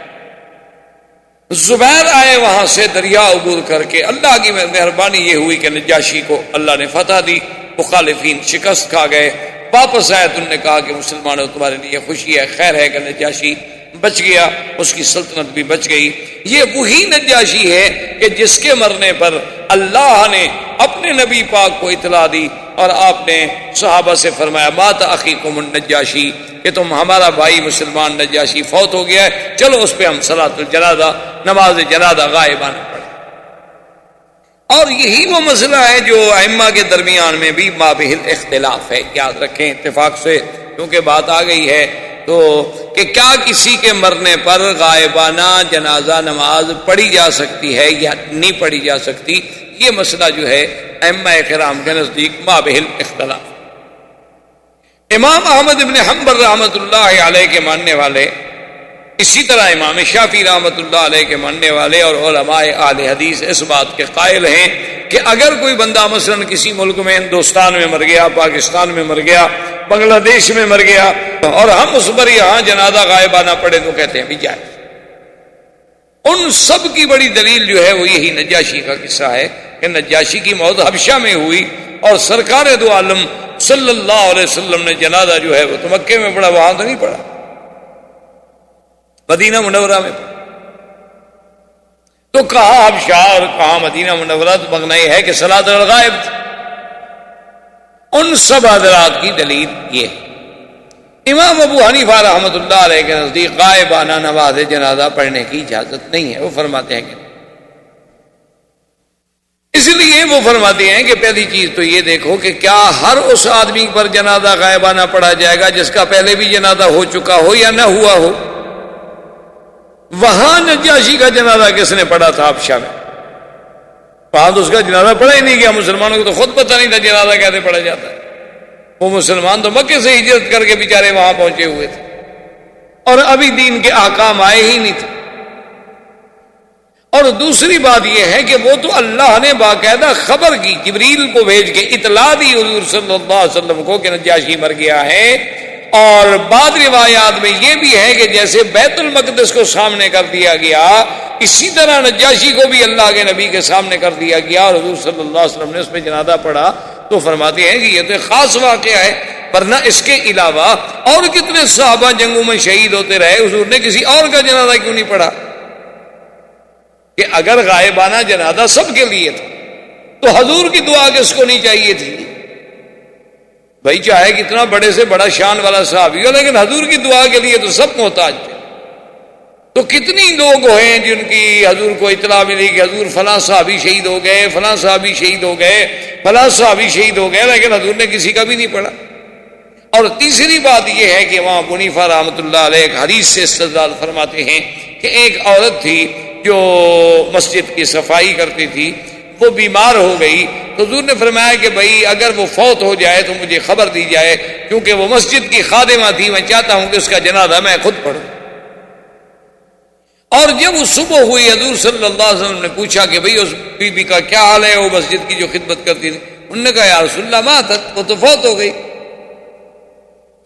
زبیر آئے وہاں سے دریا عبور کر کے۔ اللہ کی مہربانی یہ ہوئی کہ نجاشی کو اللہ نے فتح دی، مخالفین شکست کھا گئے۔ واپس آئے تو انہوں نے کہا کہ مسلمانوں تمہارے لیے خوشی ہے، خیر ہے کہ نجاشی بچ گیا، اس کی سلطنت بھی بچ گئی۔ یہ وہی نجاشی ہے کہ جس کے مرنے پر اللہ نے اپنے نبی پاک کو اطلاع دی، اور آپ نے صحابہ سے فرمایا مات اخیکم النجاشی، کہ تم ہمارا بھائی مسلمان نجاشی فوت ہو گیا ہے، چلو اس پہ ہم صلاۃ الجنازہ، نماز جنازہ غائبانہ پڑھیں۔ اور یہی وہ مسئلہ ہے جو ائمہ کے درمیان میں بھی مابہل اختلاف ہے، یاد رکھیں اتفاق سے، کیونکہ بات آ گئی ہے تو کہ کیا کسی کے مرنے پر غائبانہ جنازہ نماز پڑھی جا سکتی ہے یا نہیں پڑھی جا سکتی۔ یہ مسئلہ جو ہے ائمہ کرام کے نزدیک مابہل اختلاف۔ امام احمد بن حنبل رحمۃ اللہ علیہ کے ماننے والے، اسی طرح امام شافعی رحمۃ اللہ علیہ کے ماننے والے اور علماء اہل حدیث اس بات کے قائل ہیں کہ اگر کوئی بندہ مثلا کسی ملک میں، ہندوستان میں مر گیا، پاکستان میں مر گیا، بنگلہ دیش میں مر گیا، اور ہم اس پر یہاں جنازہ غائبانہ پڑھے تو کہتے ہیں بھی جائے۔ ان سب کی بڑی دلیل جو ہے وہ یہی نجاشی کا قصہ ہے کہ نجاشی کی موت حبشہ میں ہوئی، اور سرکار دو عالم صلی اللہ علیہ وسلم نے جنازہ جو ہے وہ تو مکے میں پڑھا، وہاں تو نہیں پڑھا، مدینہ منورہ میں پڑھا۔ تو کہاں حبشہ اور کہاں مدینہ منورہ، تو مغنی ہے کہ صلاۃ الغائب تھی۔ ان سب حضرات کی دلیل یہ ہے۔ امام ابو حنیفہ رحمۃ اللہ علیہ کے نزدیک غائبانہ نماز جنازہ پڑھنے کی اجازت نہیں ہے، وہ فرماتے ہیں کہ اس لیے وہ فرماتے ہیں کہ پہلی چیز تو یہ دیکھو کہ کیا ہر اس آدمی پر جنازہ غائبانہ پڑھا جائے گا جس کا پہلے بھی جنازہ ہو چکا ہو یا نہ ہوا ہو؟ وہاں نجاشی کا جنازہ کس نے پڑھا تھا حبشہ میں؟ وہاں تو اس کا جنازہ پڑھا ہی نہیں گیا، مسلمانوں کو تو خود پتہ نہیں تھا جنازہ کیسے پڑھا جاتا ہے۔ وہ مسلمان تو مکے سے ہجرت کر کے بیچارے وہاں پہنچے ہوئے تھے، اور ابھی دین کے احکام آئے ہی نہیں تھے۔ اور دوسری بات یہ ہے کہ وہ تو اللہ نے باقاعدہ خبر کی، جبریل کو بھیج کے اطلاع دی حضور صلی اللہ علیہ وسلم کو کہ نجاشی مر گیا ہے۔ اور بعض روایات میں یہ بھی ہے کہ جیسے بیت المقدس کو سامنے کر دیا گیا، اسی طرح نجاشی کو بھی اللہ کے نبی کے سامنے کر دیا گیا، اور حضور صلی اللہ علیہ وسلم نے اس میں جنازہ پڑھا۔ تو فرماتے ہیں کہ یہ تو خاص واقعہ ہے، ورنہ اس کے علاوہ اور کتنے صحابہ جنگوں میں شہید ہوتے رہے، حضور نے کسی اور کا جنازہ کیوں نہیں پڑھا؟ کہ اگر غائبانہ جنازہ سب کے لیے تھا تو حضور کی دعا کس کو نہیں چاہیے تھی؟ بھائی چاہے کتنا بڑے سے بڑا شان والا صحابی ہو، لیکن حضور کی دعا کے لیے تو سب محتاج تھے۔ تو کتنی لوگ ہیں جن کی حضور کو اطلاع ملی کہ حضور فلاں صحابی شہید ہو گئے، فلاں صحابی شہید ہو گئے، فلاں صحابی شہید ہو گئے، لیکن حضور نے کسی کا بھی نہیں پڑھا۔ اور تیسری بات یہ ہے کہ وہاں ابو حنیفہ رحمۃ اللہ علیہ ایک حدیث سے استدلال فرماتے ہیں کہ ایک عورت تھی جو مسجد کی صفائی کرتی تھی، وہ بیمار ہو گئی، تو حضور نے فرمایا کہ بھائی اگر وہ فوت ہو جائے تو مجھے خبر دی جائے، کیونکہ وہ مسجد کی خادمہ تھی، میں چاہتا ہوں کہ اس کا جنازہ میں خود پڑھوں۔ اور جب وہ صبح ہوئی، حضور صلی اللہ علیہ وسلم نے پوچھا کہ بھئی اس بی بی کا کیا حال ہے، وہ مسجد کی جو خدمت کرتی تھی؟ انہوں نے کہا یا رسول اللہ ماتت، وہ تو فوت ہو گئی۔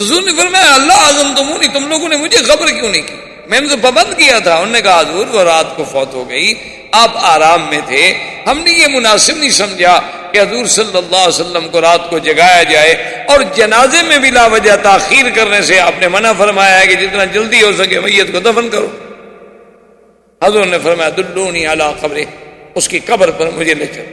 حضور نے فرمایا اللہ اعظم تمونی، تم لوگوں نے مجھے خبر کیوں نہیں کی؟ میں نے تو پابند کیا تھا۔ انہوں نے کہا حضور وہ رات کو فوت ہو گئی، آپ آرام میں تھے، ہم نے یہ مناسب نہیں سمجھا کہ کہ حضور صلی اللہ علیہ وسلم کو رات کو جگایا جائے، اور جنازے میں بھی لا وجہ تاخیر کرنے سے آپ نے منع فرمایا ہے کہ جتنا جلدی ہو سکے میت کو دفن کرو۔ حضور نے فرمایا دلونی علی قبر، اس کی قبر پر مجھے لے چلو۔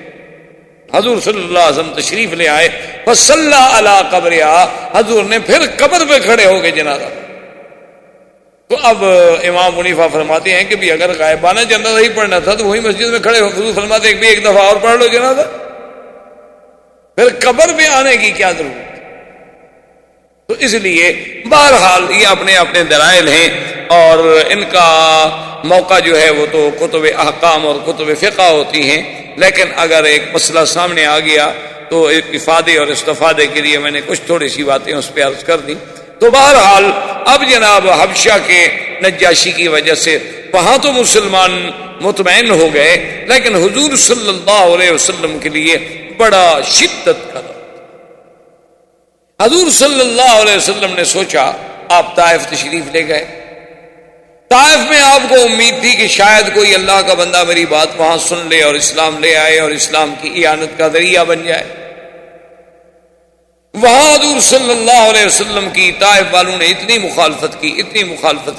حضور صلی اللہ علیہ وسلم تشریف لے آئے، فصلی علی قبرہا، حضور نے پھر قبر پہ کھڑے ہو گئے جنازہ۔ تو اب امام حنیفہ فرماتے ہیں کہ بھی اگر غائبانہ جنازہ ہی پڑھنا تھا تو وہی مسجد میں کھڑے ہو، حضور فرماتے ہیں کہ ایک دفعہ اور پڑھ لو جنازہ، پھر قبر پہ آنے کی کیا ضرورت۔ تو اس لیے بہرحال یہ اپنے اپنے دلائل ہیں، اور ان کا موقع جو ہے وہ تو کتب احکام اور کتب فقہ ہوتی ہیں، لیکن اگر ایک مسئلہ سامنے آ گیا تو افادے اور استفادے کے لیے میں نے کچھ تھوڑی سی باتیں اس پہ عرض کر دی۔ تو بہرحال اب جناب حبشہ کے نجاشی کی وجہ سے وہاں تو مسلمان مطمئن ہو گئے، لیکن حضور صلی اللہ علیہ وسلم کے لیے بڑا شدت کا دور۔ حضور صلی اللہ علیہ وسلم نے سوچا، آپ طائف تشریف لے گئے، طائف میں آپ کو امید تھی کہ شاید کوئی اللہ کا بندہ میری بات وہاں سن لے اور اسلام لے آئے اور اسلام کی اعانت کا ذریعہ بن جائے۔ وہاں حضور صلی اللہ علیہ وسلم کی طائف والوں نے اتنی مخالفت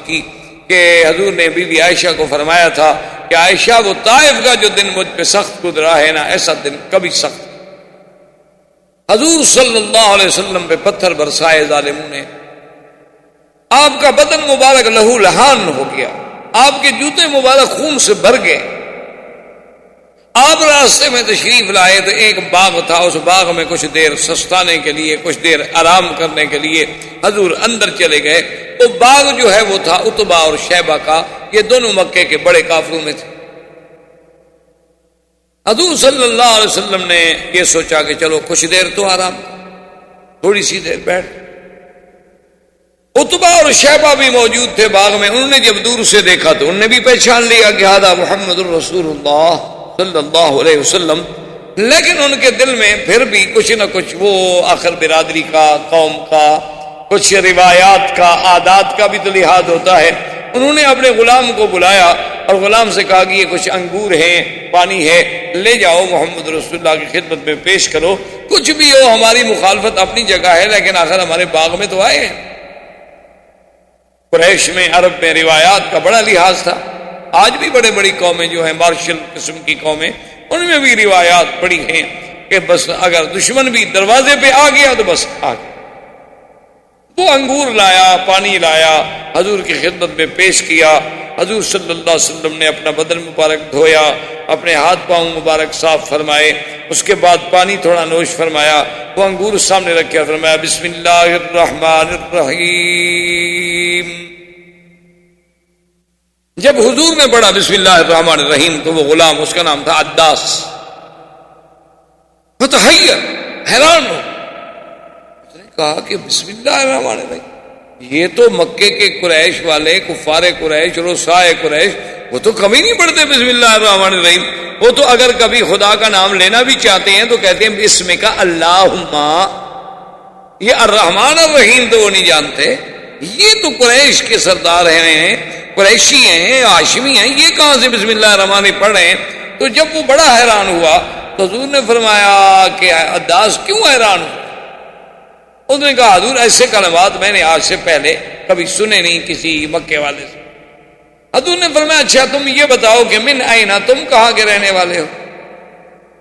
کی کہ حضور نے بی بی عائشہ کو فرمایا تھا کہ عائشہ وہ طائف کا جو دن مجھ پہ سخت گزرا ہے نا، ایسا دن کبھی سخت۔ حضور صلی اللہ علیہ وسلم پہ پتھر برسائے ظالموں نے، آپ کا بدن مبارک لہو لہان ہو گیا، آپ کے جوتے مبارک خون سے بھر گئے۔ آپ راستے میں تشریف لائے تو ایک باغ تھا، اس باغ میں کچھ دیر سستانے کے لیے، کچھ دیر آرام کرنے کے لیے حضور اندر چلے گئے۔ وہ باغ جو ہے وہ تھا عتبہ اور شیبہ کا، یہ دونوں مکے کے بڑے کافروں میں تھے۔ حضور صلی اللہ علیہ وسلم نے یہ سوچا کہ چلو کچھ دیر تو آرام، تھوڑی سی دیر بیٹھ۔ عتبہ اور شیبہ بھی موجود تھے باغ میں، انہوں نے جب دور سے دیکھا تو انہوں نے بھی پہچان لیا کہ ھذا محمد الرسول اللہ صلی اللہ علیہ وسلم، لیکن ان کے دل میں پھر بھی کچھ نہ کچھ، وہ آخر برادری کا، قوم کا، کچھ روایات کا، عادات کا بھی تو لحاظ ہوتا ہے۔ انہوں نے اپنے غلام کو بلایا اور غلام سے کہا کہ یہ کچھ انگور ہیں، پانی ہے، لے جاؤ محمد رسول اللہ کی خدمت میں پیش کرو، کچھ بھی ہو ہماری مخالفت اپنی جگہ ہے لیکن آخر ہمارے باغ میں تو آئے ہیں۔ قریش میں، عرب میں روایات کا بڑا لحاظ تھا، آج بھی بڑے بڑی قومیں جو ہیں مارشل قسم کی قومیں، ان میں بھی روایات بڑی ہیں کہ بس اگر دشمن بھی دروازے پہ آ گیا تو بس آ گیا۔ وہ انگور لایا، پانی لایا، حضور کی خدمت میں پیش کیا۔ حضور صلی اللہ علیہ وسلم نے اپنا بدن مبارک دھویا، اپنے ہاتھ پاؤں مبارک صاف فرمائے، اس کے بعد پانی تھوڑا نوش فرمایا، وہ انگور سامنے رکھا، فرمایا بسم اللہ الرحمن الرحیم۔ جب حضور نے پڑھا بسم اللہ الرحمن الرحیم تو وہ غلام، اس کا نام تھا عداس، فتحیر، حیران ہو، اس نے کہا کہ بسم اللہ الرحمن الرحیم، یہ تو مکے کے قریش والے، کفار قریش، رؤسائے قریش، وہ تو کبھی نہیں پڑھتے بسم اللہ الرحمن الرحیم۔ وہ تو اگر کبھی خدا کا نام لینا بھی چاہتے ہیں تو کہتے ہیں بسم کا اللہم۔ یہ الرحمن الرحیم تو وہ نہیں جانتے، یہ تو قریش کے سردار ہیں، قریشی ہیں، ہاشمی ہیں، یہ کہاں سے بسم اللہ الرحمن الرحیم پڑھ رہے ہیں؟ تو جب وہ بڑا حیران ہوا تو حضور نے فرمایا کہ عداس کیوں حیران ہو؟ اس نے کہا حضور ایسے کلمات میں نے آج سے پہلے کبھی سنے نہیں کسی مکے والے سے۔ حضور نے فرمایا اچھا تم یہ بتاؤ کہ من اینا، تم کہاں کے رہنے والے ہو؟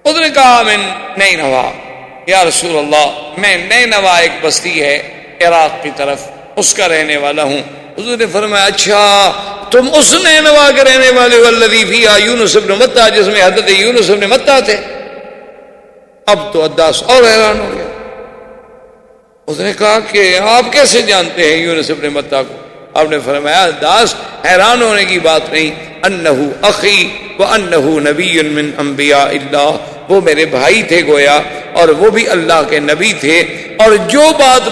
اس نے کہا من نینوا، یا رسول اللہ میں نینوا ایک بستی ہے عراق کی طرف، اس کا رہنے والا ہوں۔ حضور نے فرمایا اچھا تم اس نینوا کے رہنے والے ہو الذی فیہا یونس بن متیٰ، جس میں حضرت یونس بن متیٰ تھے؟ اب تو عداس اور حیران ہو گیا۔ اس نے کہا کہ آپ کیسے جانتے ہیں یونس بن متیٰ کو؟ آپ نے فرمایا عداس حیران ہونے کی بات نہیں، انہو اخی وانہو نبی من انبیاء اللہ، وہ میرے بھائی تھے گویا اور وہ بھی اللہ کے نبی تھے، اور جو بات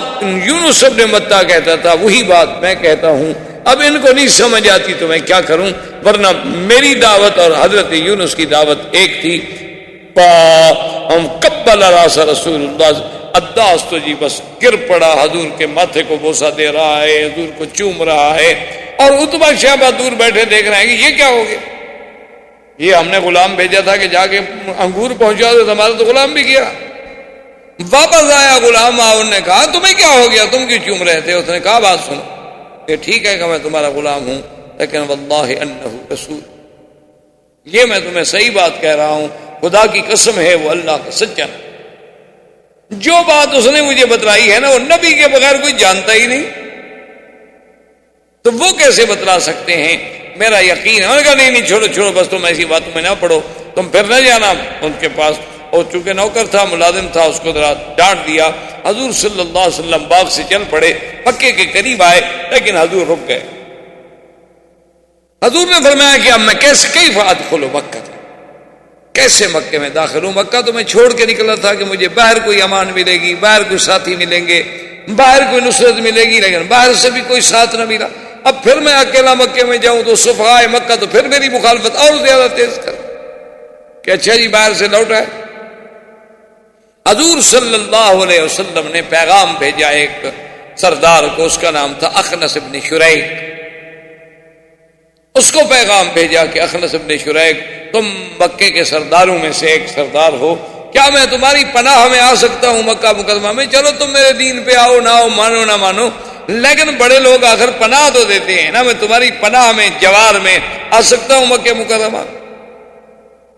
یونس بن متیٰ کہتا تھا وہی بات میں کہتا ہوں۔ اب ان کو نہیں سمجھ آتی تو میں کیا کروں، ورنہ میری دعوت اور حضرت یونس کی دعوت ایک تھی۔ ہم قبل راس رسول اللہ، عداس تو جی بس گر پڑا، حضور کے ماتھے کو بوسہ دے رہا ہے، حضور کو چوم رہا ہے، اور عتبہ شیبہ دور بیٹھے دیکھ رہے ہیں کہ یہ کیا ہو گیا، یہ ہم نے غلام بھیجا تھا کہ جا کے انگور پہنچا دو، ہمارا تو غلام بھی کیا۔ واپس آیا غلام، انہوں نے کہا تمہیں کیا ہو گیا، تم کیوں چوم رہے تھے؟ اس نے کہا بات سنو کہ ٹھیک ہے کہ میں تمہارا غلام ہوں، لیکن واللہ انہ رسول، یہ میں تمہیں صحیح بات کہہ رہا ہوں، خدا کی قسم ہے وہ اللہ کا سچا ہے۔ جو بات اس نے مجھے بتلائی ہے نا، وہ نبی کے بغیر کوئی جانتا ہی نہیں، تو وہ کیسے بتلا سکتے ہیں؟ میرا یقین ہے۔ انہوں نے کہا نہیں چھوڑو چھوڑو، بس تم ایسی باتوں میں نہ پڑھو، تم پھر نہ جانا ان کے پاس۔ اور چونکہ نوکر تھا، ملازم تھا، اس کو ذرا ڈانٹ دیا۔ حضور صلی اللہ علیہ وسلم باغ سے چل پڑے، مکے کے قریب آئے، لیکن حضور رک گئے۔ حضور نے فرمایا کہ اب میں کیف ادخل مکہ، کیسے مکے میں داخل ہوں؟ مکہ تو میں چھوڑ کے نکلا تھا کہ مجھے باہر کوئی امان ملے گی، باہر کوئی ساتھی ملیں گے، باہر کوئی نصرت ملے گی، لیکن باہر سے بھی کوئی ساتھ نہ ملا۔ اب پھر میں اکیلا مکے میں جاؤں تو صفحائے مکہ تو پھر میری مخالفت اور زیادہ تیز کر کہ اچھا جی باہر سے لوٹا ہے۔ حضور صلی اللہ علیہ وسلم نے پیغام بھیجا ایک سردار کو، اس کا نام تھا اخنس بن شریک۔ اس کو پیغام بھیجا کہ اخنس بن شریک، تم مکے کے سرداروں میں سے ایک سردار ہو، کیا میں تمہاری پناہ میں آ سکتا ہوں مکہ مکرمہ میں؟ چلو تم میرے دین پہ آؤ، نہ آؤ، مانو نہ مانو، لیکن بڑے لوگ آخر پناہ تو دیتے ہیں نا، میں تمہاری پناہ میں، جوار میں آ سکتا ہوں مکہ مکرمہ؟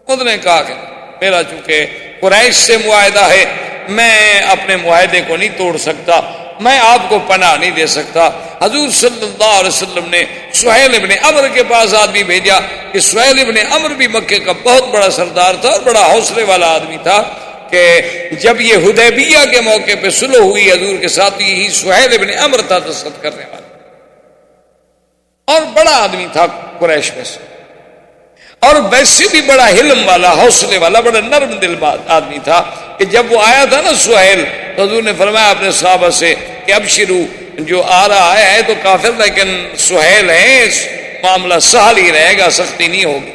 خود نے کہا کہ میرا چونکہ قریش سے معاہدہ ہے، میں اپنے معاہدے کو نہیں توڑ سکتا، میں آپ کو پناہ نہیں دے سکتا۔ حضور صلی اللہ علیہ وسلم نے سہیل ابن عمرو کے پاس آدمی بھیجا کہ سہیل ابن عمرو بھی مکے کا بہت بڑا سردار تھا اور بڑا حوصلے والا آدمی تھا، کہ جب یہ حدیبیہ کے موقع پہ صلح ہوئی حضور کے ساتھ، یہی سہیل ابن عمرو تھا دستخط کرنے والا، اور بڑا آدمی تھا قریش میں سے، اور ویسے بھی بڑا حلم والا، حوصلے والا، بڑا نرم دل آدمی تھا، کہ جب وہ آیا تھا نا سہیل، تو حضور نے فرمایا اپنے صحابہ سے کہ ابشرو، جو آ رہا ہے تو کافر لیکن سہیل ہے، معاملہ سہل ہی رہے گا، سختی نہیں ہوگی۔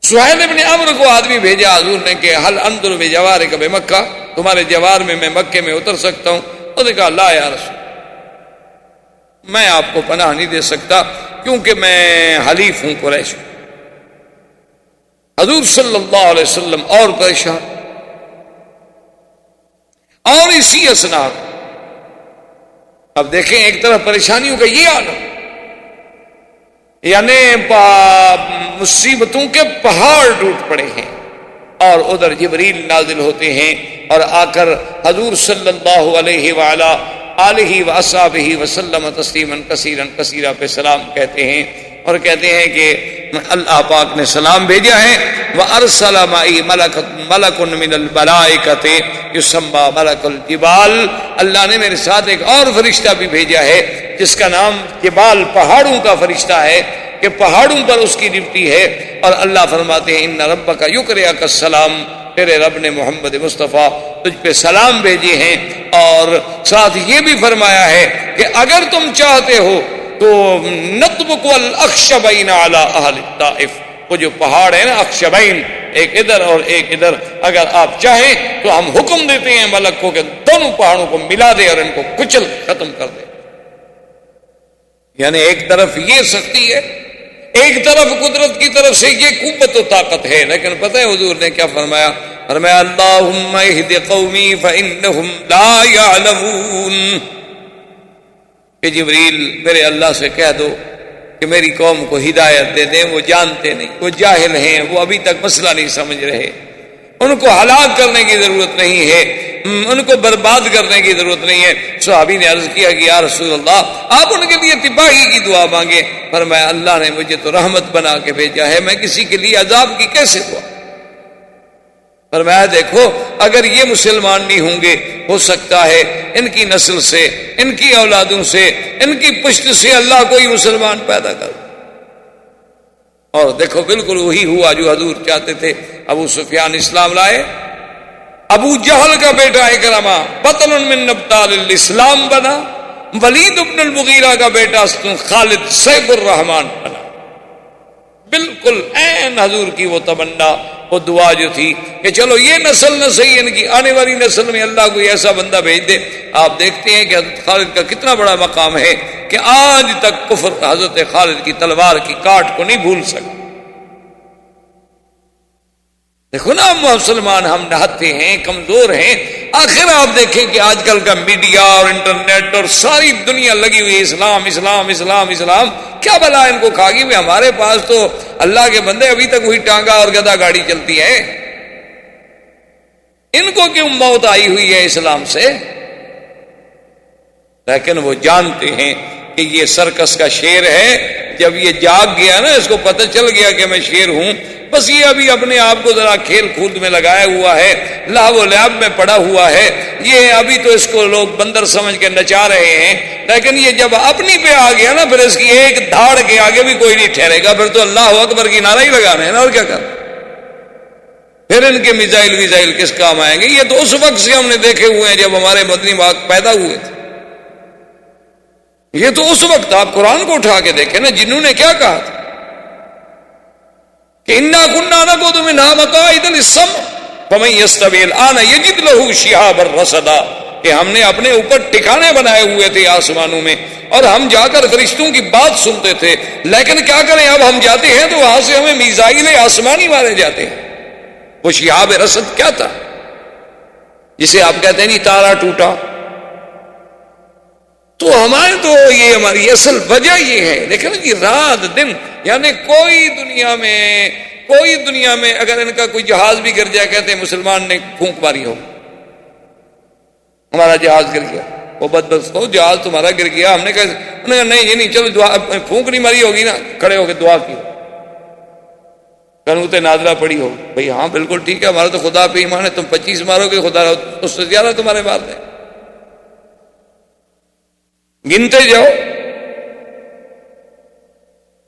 سہیل ابن عمرو کو آدمی بھیجا حضور نے کہ حل انظر بجوارک بمکہ، تمہارے جوار میں میں مکے میں اتر سکتا ہوں؟ انہوں نے کہا لا یا رسول، میں آپ کو پناہ نہیں دے سکتا کیونکہ میں حلیف ہوں قریش۔ حضور صلی اللہ علیہ وسلم اور پریشان، اور اسی اسنا اب دیکھیں ایک طرف پریشانیوں کا یہ عالم، یعنی مصیبتوں کے پہاڑ ٹوٹ پڑے ہیں، اور ادھر جبریل نازل ہوتے ہیں اور آ کر حضور صلی اللہ علیہ وآلہ آلہ واصحابہ وسلم تسلیما کثیرا کثیرا پہ سلام کہتے ہیں، اور کہتے ہیں کہ اللہ پاک نے سلام بھیجا ہے، وَأَرْسَلَ مَعِي مَلَكٌ مِّنَ الْمَلَائِكَةِ يُسَمَّى مَلَكُ الْجِبَالِ، اللہ نے میرے ساتھ ایک اور فرشتہ بھی بھیجا ہے جس کا نام جبال، پہاڑوں کا فرشتہ ہے، کہ پہاڑوں پر اس کی ڈیوٹی ہے۔ اور اللہ فرماتے ہیں اِنَّ رَبَّكَ يُقْرِئُكَ السَّلَامَ، تیرے رب نے محمد مصطفیٰ تجھ پہ سلام بھیجے ہیں، اور ساتھ یہ بھی فرمایا ہے کہ اگر تم چاہتے ہو تو نطبق الاخشبین علی اہل الطائف، وہ جو پہاڑ ہے نا اخشبین، ایک ادھر اور ایک ادھر، اگر آپ چاہیں تو ہم حکم دیتے ہیں ملک کو کہ دونوں پہاڑوں کو ملا دے اور ان کو کچل ختم کر دے۔ یعنی ایک طرف یہ سختی ہے، ایک طرف قدرت کی طرف سے یہ قوت و طاقت ہے، لیکن پتہ ہے حضور نے کیا فرمایا؟ فرمایا اللہم اہد قومی فانہم لا یعلمون، کہ جبریل میرے اللہ سے کہہ دو کہ میری قوم کو ہدایت دے دیں، وہ جانتے نہیں، وہ جاہل ہیں، وہ ابھی تک مسئلہ نہیں سمجھ رہے، ان کو ہلاک کرنے کی ضرورت نہیں ہے، ان کو برباد کرنے کی ضرورت نہیں ہے۔ صحابی نے عرض کیا کہ یا رسول اللہ آپ ان کے لیے تباہی کی دعا مانگے۔ فرمایا اللہ نے مجھے تو رحمت بنا کے بھیجا ہے، میں کسی کے لیے عذاب کی کیسے دعا؟ فرمایا دیکھو اگر یہ مسلمان نہیں ہوں گے، ہو سکتا ہے ان کی نسل سے، ان کی اولادوں سے، ان کی پشت سے اللہ کوئی مسلمان پیدا کر۔ اور دیکھو بالکل وہی ہوا جو حضور چاہتے تھے۔ ابو سفیان اسلام لائے، ابو جہل کا بیٹا اکرمہ بطل من ابطال الاسلام بنا، ولید بن المغیرہ کا بیٹا خالد سیف الرحمان بنا۔ بالکل عین حضور کی وہ تمنا، وہ دعا جو تھی کہ چلو یہ نسل نہ صحیح، ان کی آنے والی نسل میں اللہ کوئی ایسا بندہ بھیج دے۔ آپ دیکھتے ہیں کہ حضرت خالد کا کتنا بڑا مقام ہے کہ آج تک کفر حضرت خالد کی تلوار کی کاٹ کو نہیں بھول سکتا۔ دیکھو نا مسلمان ہم نہتے ہیں، کمزور ہیں. آخر آپ دیکھیں کہ آج کل کا میڈیا اور انٹرنیٹ اور ساری دنیا لگی ہوئی اسلام اسلام اسلام اسلام. کیا بلا ان کو کھا گئی؟ ہمارے پاس تو اللہ کے بندے ابھی تک وہی ٹانگا اور گدا گاڑی چلتی ہے. ان کو کیوں موت آئی ہوئی ہے اسلام سے؟ لیکن وہ جانتے ہیں کہ یہ سرکس کا شیر ہے. جب یہ جاگ گیا نا، اس کو پتہ چل گیا کہ میں شیر ہوں، بس یہ ابھی اپنے آپ کو ذرا کھیل کود میں لگایا ہوا ہے، لہو و لعب میں پڑا ہوا ہے. یہ ابھی تو اس کو لوگ بندر سمجھ کے نچا رہے ہیں، لیکن یہ جب اپنی پہ آ گیا نا، پھر اس کی ایک دھاڑ کے آگے بھی کوئی نہیں ٹھہرے گا. پھر تو اللہ اکبر کی نعرہ ہی لگانا ہے نا، اور کیا کرنا. پھر ان کے میزائل کس کام آئیں گے؟ یہ تو اس وقت سے ہم نے دیکھے ہوئے ہیں جب ہمارے مدنی باغ پیدا ہوئے تھے. یہ تو اس وقت آپ قرآن کو اٹھا کے دیکھیں نا، جنہوں نے کیا کہا تھا کہ انا كنا نقعد منها مقاعد للسمع فمن يستمع الآن يجد له شهابا رصدا، کہ ہم نے اپنے اوپر ٹھکانے بنائے ہوئے تھے آسمانوں میں، اور ہم جا کر فرشتوں کی بات سنتے تھے. لیکن کیا کریں، اب ہم جاتے ہیں تو وہاں سے ہمیں میزائل آسمانی مارے جاتے ہیں. وہ شہاب رصد کیا تھا جسے آپ کہتے ہیں نہیں تارا ٹوٹا؟ تو ہمارے تو یہ ہماری اصل وجہ یہ ہے. دیکھیں نا جی، رات دن، یعنی کوئی دنیا میں اگر ان کا کوئی جہاز بھی گر جائے، کہتے ہیں مسلمان نے پھونک ماری ہو، ہمارا جہاز گر گیا، وہ بدبخت ہو جہاز تمہارا گر گیا. ہم نے کہا نہیں یہ نہیں، چلو دعا، پھونک نہیں ماری ہوگی نا، کھڑے ہو کے دعا کی، قنوت نازلہ پڑی ہو. بھئی ہاں بالکل ٹھیک ہے، ہمارا تو خدا پہ ایمان ہے. تم 25 مارو گے، خدا اس سے زیادہ تمہارے بات ہے. گنتے جاؤ.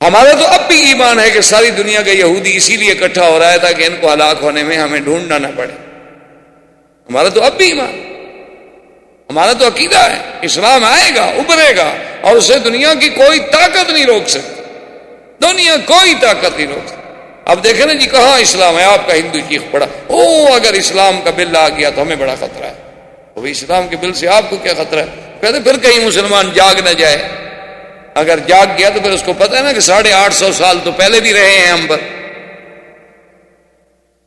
ہمارا تو اب بھی ایمان ہے کہ ساری دنیا کا یہودی اسی لیے اکٹھا ہو رہا ہے تاکہ ان کو ہلاک ہونے میں ہمیں ڈھونڈنا نہ پڑے. ہمارا تو اب بھی ایمان، ہمارا تو عقیدہ ہے اسلام آئے گا، ابھرے گا، اور اسے دنیا کی کوئی طاقت نہیں روک سکتی. دنیا کوئی طاقت نہیں روک سکتی. اب دیکھیں نا جی، کہاں اسلام ہے؟ آپ کا ہندو چیخ پڑا، اگر اسلام کا بل آ گیا تو ہمیں بڑا خطرہ ہے. وہ اسلام کے بل سے آپ کو کیا خطرہ ہے؟ کہتے پھر کہیں مسلمان جاگ نہ جائے. اگر جاگ گیا تو پھر اس کو پتہ ہے نا کہ 850 سال تو پہلے بھی رہے ہیں ہم پر.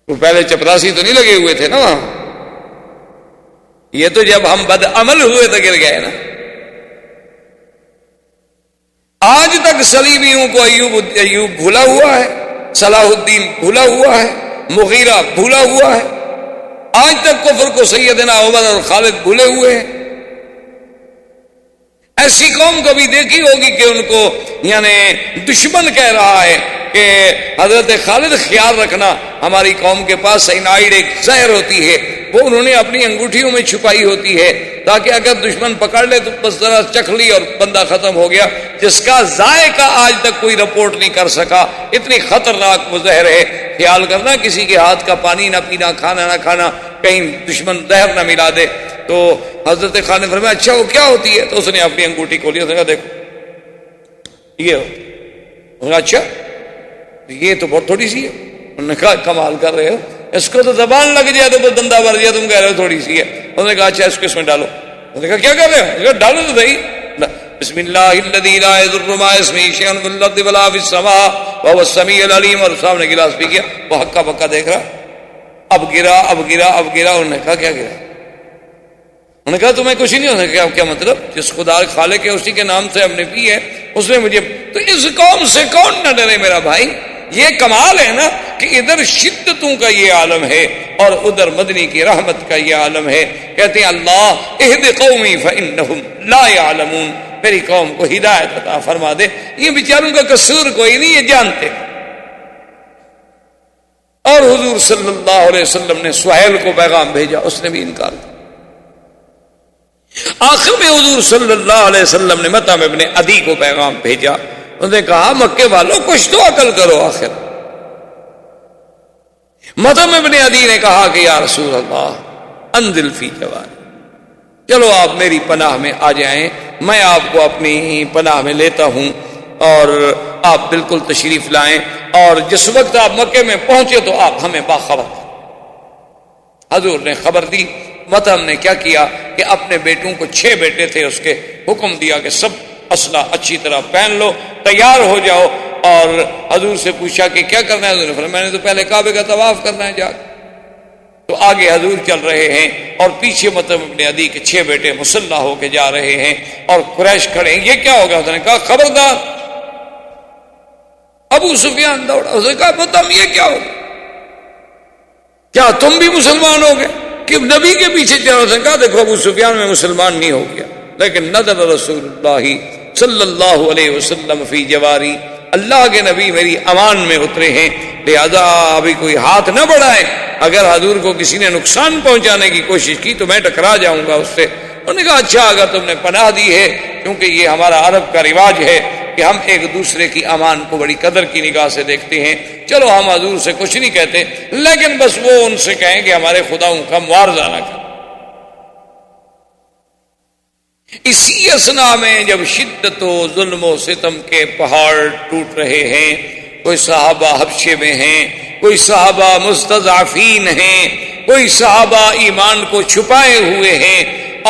وہ پہلے چپراسی تو نہیں لگے ہوئے تھے نا وہاں. یہ تو جب ہم بد عمل ہوئے تو گر گئے نا. آج تک صلیبیوں کو ایوب بھولا ہوا ہے، صلاح الدین بھولا ہوا ہے، مغیرہ بھولا ہوا ہے. آج تک کفر کو سیدنا عمر اور خالد بھولے ہوئے ہیں. ایسی قوم کبھی دیکھی ہوگی کہ ان کو یعنی دشمن کہہ رہا ہے کہ حضرت خالد خیال رکھنا، ہماری قوم کے پاس سائنائڈ ایک زہر ہوتی ہے، وہ انہوں نے اپنی انگوٹھیوں میں چھپائی ہوتی ہے تاکہ اگر دشمن پکڑ لے تو بس ذرا چکھ لی اور بندہ ختم ہو گیا، جس کا ذائقہ آج تک کوئی رپورٹ نہیں کر سکا. اتنی خطرناک وہ زہر ہے. خیال کرنا کسی کے ہاتھ کا پانی نہ پینا، کھانا نہ کھانا، کہیں دشمن زہر نہ ملا دے. تو حضرت خان نے فرمایا اچھا وہ کیا ہوتی ہے؟ تو اس نے اپنی انگوٹھی کھولی، اس نے کہا دیکھو یہ ہو. اس نے کہا اچھا یہ تو بہت تھوڑی سی ہے. انہوں نے کہا کمال کر رہے ہو، اس کو تو زبان لگ جائے تو دندہ بھر جائے، تم کہہ رہے ہو تھوڑی سی ہے. اس نے کہا اچھا اس کو اس میں ڈالو. اس نے کہا کیا کر رہے ہو؟ اس نے کہا ڈالو تو صحیح. بسم اللہ الذی لا یضر مع اسمہ شیء فی الارض ولا فی السماء وهو السمیع العلیم. اور سامنے گلاس پی گیا، وہ ہکا بکا دیکھ رہا، اب گرا اب گرا اب گرا. انہوں نے کہا کیا گرا؟ انہوں نے کہا تمہیں کچھ نہیں. انہوں نے کہا کیا مطلب؟ جس خدا خالق ہے اسی کے نام سے ہم نے پی ہے، اس نے مجھے. تو اس قوم سے کون نہ ڈرے میرا بھائی. یہ کمال ہے نا کہ ادھر شدتوں کا یہ عالم ہے اور ادھر مدنی کی رحمت کا یہ عالم ہے. کہتے ہیں اللہ اہد قومی فانہم لا یعلمون، میری قوم کو ہدایت عطا فرما دے. یہ بیچاروں کا قصور کوئی نہیں، یہ جانتے. اور حضور صلی اللہ علیہ وسلم نے سہیل کو پیغام بھیجا، اس نے بھی انکار کیا. آخر میں حضور صلی اللہ علیہ وسلم نے مطعم ابن عدی کو پیغام بھیجا. انہوں نے کہا مکے والوں کچھ تو عقل کرو. آخر مطعم ابن عدی نے کہا کہ یا رسول اللہ انزل فی جواری، چلو آپ میری پناہ میں آ جائیں، میں آپ کو اپنی پناہ میں لیتا ہوں اور آپ بالکل تشریف لائیں، اور جس وقت آپ مکے میں پہنچے تو آپ ہمیں باخبر. حضور نے خبر دی. مطعم نے کیا کیا کہ اپنے بیٹوں کو 6 بیٹے تھے اس کے، حکم دیا کہ سب اسلحہ اچھی طرح پہن لو، تیار ہو جاؤ. اور حضور سے پوچھا کہ کیا کرنا ہے؟ حضور نے فرمایا میں نے تو پہلے کعبے کا طواف کرنا ہے جا کے۔ تو آگے حضور چل رہے ہیں اور پیچھے مطلب ابن عدی کے 6 بیٹے مسلح ہو کے جا رہے ہیں اور قریش کھڑے ہیں۔ یہ کیا ہوگا؟ اس نے کہا خبردار۔ ابو سفیان دوڑا، اس نے کہا بتاؤ یہ کیا ہوگا؟ کیا تم بھی مسلمان ہو گئے کہ نبی کے پیچھے چلو؟ اس نے کہا دیکھو ابو سفیان میں مسلمان نہیں ہو گیا، لیکن نظر رسول اللہ صلی اللہ علیہ وسلم فی جواری، اللہ کے نبی میری امان میں اترے ہیں، لہذا ابھی کوئی ہاتھ نہ بڑھائے۔ اگر حضور کو کسی نے نقصان پہنچانے کی کوشش کی تو میں ٹکرا جاؤں گا اس سے۔ انہوں نے کہا اچھا اگر تم نے پناہ دی ہے، کیونکہ یہ ہمارا عرب کا رواج ہے کہ ہم ایک دوسرے کی امان کو بڑی قدر کی نگاہ سے دیکھتے ہیں، چلو ہم حضور سے کچھ نہیں کہتے، لیکن بس وہ ان سے کہیں کہ ہمارے خداؤں کا معاوضہ نہ کریں۔ اسی اثنا میں جب شدت و ظلم و ستم کے پہاڑ ٹوٹ رہے ہیں، کوئی صحابہ حبشے میں ہیں، کوئی صحابہ مستضعفین ہیں، کوئی صحابہ ایمان کو چھپائے ہوئے ہیں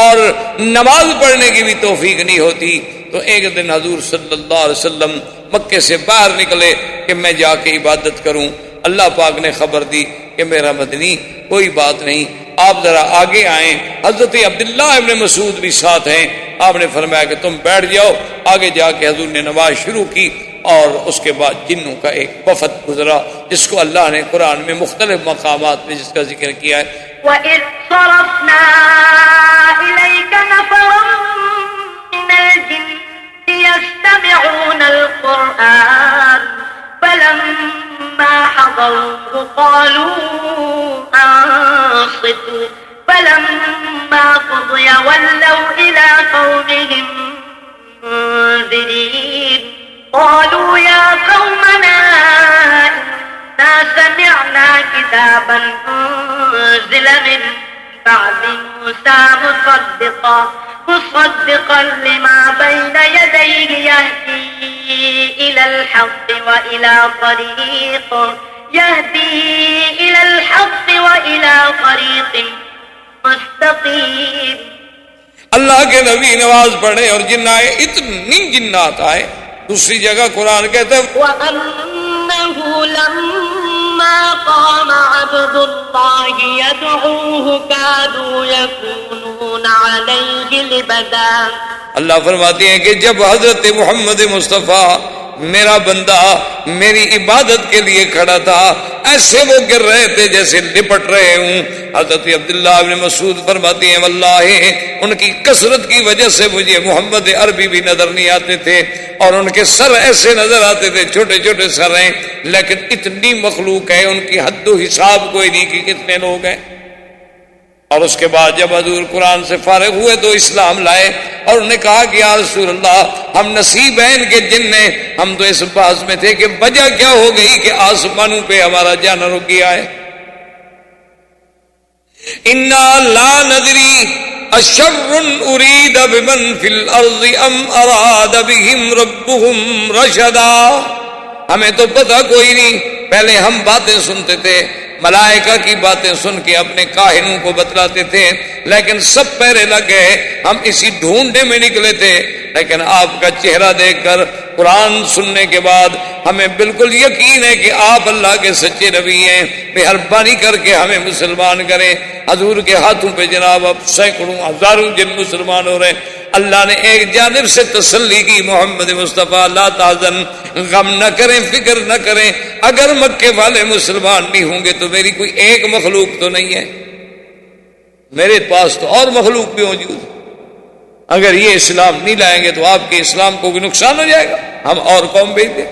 اور نماز پڑھنے کی بھی توفیق نہیں ہوتی، تو ایک دن حضور صلی اللہ علیہ وسلم مکے سے باہر نکلے کہ میں جا کے عبادت کروں۔ اللہ پاک نے خبر دی کہ میرا مدنی کوئی بات نہیں، آپ ذرا آگے آئیں۔ حضرت عبداللہ ابن مسعود بھی ساتھ ہیں، آپ نے فرمایا کہ تم بیٹھ جاؤ۔ آگے جا کے حضور نے نماز شروع کی اور اس کے بعد جنوں کا ایک وفد گزرا جس کو اللہ نے قرآن میں مختلف مقامات میں جس کا ذکر کیا ہے۔ وَإِذْ صَرَفْنَا إِلَيْكَ نَفَرًا مِنَ الْجِنِّ يَسْتَمِعُونَ الْقُرْآنَ فَلَمَّا حَضَرُوهُ قَالُوا أَنصِتُوا فَلَمَّا قُضِيَ وَلَّوْا إِلَىٰ قَوْمِهِمْ مُنذِرِينَ قالوا يا قومنا إنا سمعنا كتابا أنزل من بعد موسى مصدقا لما بين يديه يهدي إلى الحق وإلى طريق مستقيم۔ اللہ کے نبی نماز پڑھے اور جن آئے، اتنی جنات آئے۔ دوسری جگہ قرآن کہتا ہے وَأَنَّهُ لَمَّا قَامَ عَبْدُ اللَّهِ يَدْعُوهُ كَادُوا يَكُونُونَ عَلَيْهِ لِبَدًا۔ اللہ فرماتے ہیں کہ جب حضرت محمد مصطفیٰ میرا بندہ میری عبادت کے لیے کھڑا تھا، ایسے وہ گر رہے تھے جیسے لپٹ رہے ہوں۔ حضرت عبداللہ ابن مسعود فرماتے ہیں واللہ ان کی کثرت کی وجہ سے مجھے محمد عربی بھی نظر نہیں آتے تھے، اور ان کے سر ایسے نظر آتے تھے، چھوٹے چھوٹے سر ہیں، لیکن اتنی مخلوق ہے ان کی حد و حساب کوئی نہیں کہ کتنے لوگ ہیں۔ اور اس کے بعد جب حضور قرآن سے فارغ ہوئے تو اسلام لائے اور انہوں نے کہا کہ یا رسول اللہ ہم نصیبین کے جن ہیں، ہم تو اس بحث میں تھے کہ وجہ کیا ہو گئی کہ آسمانوں پہ ہمارا جانا رک گیا ہے۔ انا لا ندری اشر ارید بمن فی الارض ام اراد بهم ربهم رشدا، ہمیں تو پتہ کوئی نہیں۔ پہلے ہم باتیں سنتے تھے، ملائکہ کی باتیں سن کے اپنے کاہنوں کو بتلاتے تھے، لیکن سب پہرے لگ گئے، ہم اسی ڈھونڈنے میں نکلے تھے، لیکن آپ کا چہرہ دیکھ کر قرآن سننے کے بعد ہمیں بالکل یقین ہے کہ آپ اللہ کے سچے نبی ہیں، مہربانی کر کے ہمیں مسلمان کریں۔ حضور کے ہاتھوں پہ جناب اب سینکڑوں ہزاروں جن مسلمان ہو رہے ہیں۔ اللہ نے ایک جانب سے تسلی کی محمد مصطفیٰ لا تحزن، غم نہ کریں، فکر نہ کریں، اگر مکے والے مسلمان نہیں ہوں گے تو میری کوئی ایک مخلوق تو نہیں ہے، میرے پاس تو اور مخلوق بھی موجود ہے، اگر یہ اسلام نہیں لائیں گے تو آپ کے اسلام کو بھی نقصان ہو جائے گا، ہم اور قوم بھیج دیں۔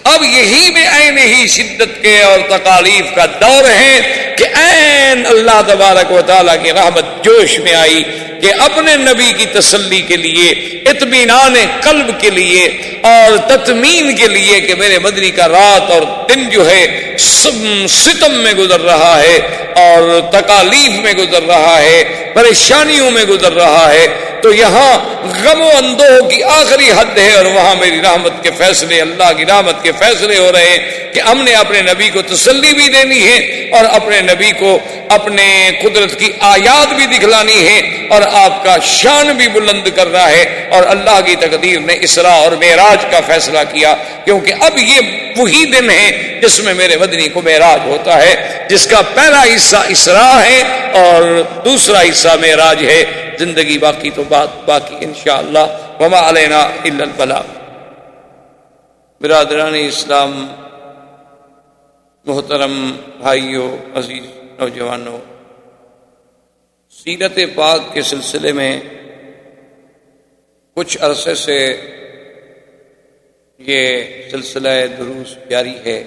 اب یہی میں عین ہی شدت کے اور تکالیف کا دور ہے کہ عین اللہ تبارک و تعالیٰ کی رحمت جوش میں آئی کہ اپنے نبی کی تسلی کے لیے، اطمینان قلب کے لیے اور تطمین کے لیے کہ میرے مدنی کا رات اور دن جو ہے ستم میں گزر رہا ہے اور تکالیف میں گزر رہا ہے، پریشانیوں میں گزر رہا ہے، تو یہاں غم و اندوہ کی آخری حد ہے، اور وہاں میری رحمت کے فیصلے، اللہ کی رحمت کے فیصلے ہو رہے ہیں کہ ہم نے اپنے نبی کو تسلی بھی دینی ہے اور اپنے نبی کو اپنے قدرت کی آیات بھی دکھلانی ہے، اور آپ کا شان بھی بلند کرنا ہے۔ اور اللہ کی تقدیر نے اسراء اور معراج کا فیصلہ کیا، کیونکہ اب یہ وہی دن ہے جس میں میرے مدنی کو معراج ہوتا ہے، جس کا پہلا حصہ اسراء ہے اور دوسرا حصہ معراج ہے۔ زندگی باقی تو باقی انشاءاللہ، وما علینا الا البلاغ۔ برادران اسلام، محترم بھائیوں، عزیز نوجوانوں، سیرت پاک کے سلسلے میں کچھ عرصے سے یہ سلسلہ دروس جاری ہے،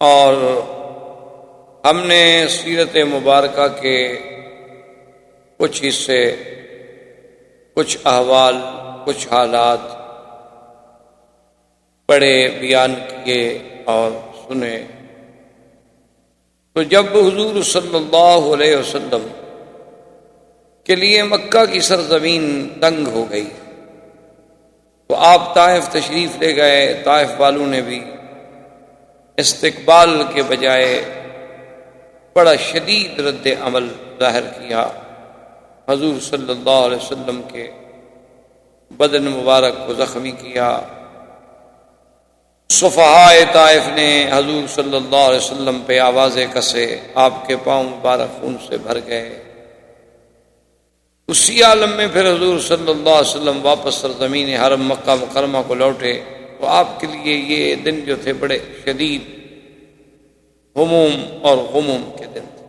اور ہم نے سیرت مبارکہ کے کچھ حصے، کچھ احوال، کچھ حالات پڑھے، بیان کیے اور سنے۔ تو جب حضور صلی اللہ علیہ وسلم کے لیے مکہ کی سرزمین تنگ ہو گئی تو آپ طائف تشریف لے گئے۔ طائف والوں نے بھی استقبال کے بجائے بڑا شدید رد عمل ظاہر کیا، حضور صلی اللہ علیہ وسلم کے بدن مبارک کو زخمی کیا۔ صفحائے طائف نے حضور صلی اللہ علیہ وسلم پہ آوازیں کسے، آپ کے پاؤں مبارک خون سے بھر گئے۔ اسی عالم میں پھر حضور صلی اللہ علیہ وسلم واپس سرزمین حرم مکہ مکرمہ کو لوٹے، تو آپ کے لیے یہ دن جو تھے بڑے شدید ہموم اور غموم کے دن تھے۔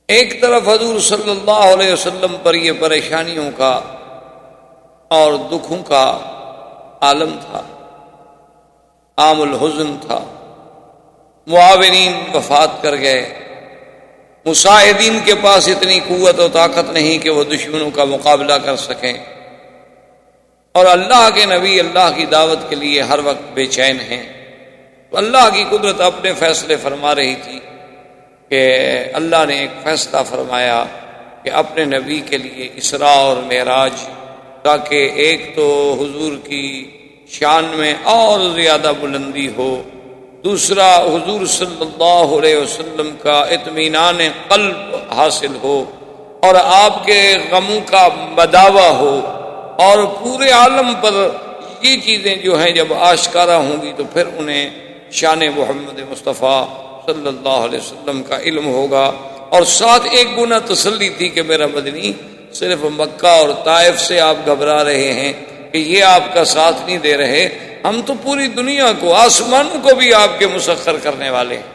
ایک طرف حضور صلی اللہ علیہ وسلم پر یہ پریشانیوں کا اور دکھوں کا عالم تھا، عام الحزن تھا، معاونین وفات کر گئے، مساعدین کے پاس اتنی قوت و طاقت نہیں کہ وہ دشمنوں کا مقابلہ کر سکیں، اور اللہ کے نبی اللہ کی دعوت کے لیے ہر وقت بے چین ہیں۔ تو اللہ کی قدرت اپنے فیصلے فرما رہی تھی کہ اللہ نے ایک فیصلہ فرمایا کہ اپنے نبی کے لیے اسراء اور معراج، تاکہ ایک تو حضور کی شان میں اور زیادہ بلندی ہو، دوسرا حضور صلی اللہ علیہ وسلم کا اطمینان قلب حاصل ہو، اور آپ کے غموں کا بداوا ہو، اور پورے عالم پر یہ چیزیں جو ہیں جب آشکارا ہوں گی تو پھر انہیں شان محمد مصطفیٰ صلی اللہ علیہ وسلم کا علم ہوگا۔ اور ساتھ ایک گنا تسلی تھی کہ میرا مدنی صرف مکہ اور طائف سے آپ گھبرا رہے ہیں کہ یہ آپ کا ساتھ نہیں دے رہے، ہم تو پوری دنیا کو، آسمانوں کو بھی آپ کے مسخر کرنے والے ہیں،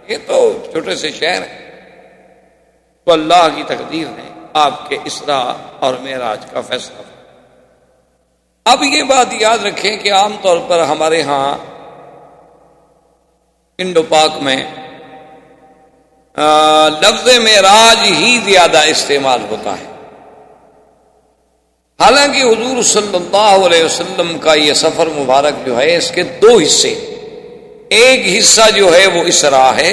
یہ تو چھوٹے سے شہر ہیں۔ تو اللہ کی تقدیر نے آپ کے اسراء اور معراج کا فیصلہ۔ اب یہ بات یاد رکھیں کہ عام طور پر ہمارے ہاں انڈو پاک میں لفظ معراج ہی زیادہ استعمال ہوتا ہے، حالانکہ حضور صلی اللہ علیہ وسلم کا یہ سفر مبارک جو ہے اس کے دو حصے، ایک حصہ جو ہے وہ اسراء ہے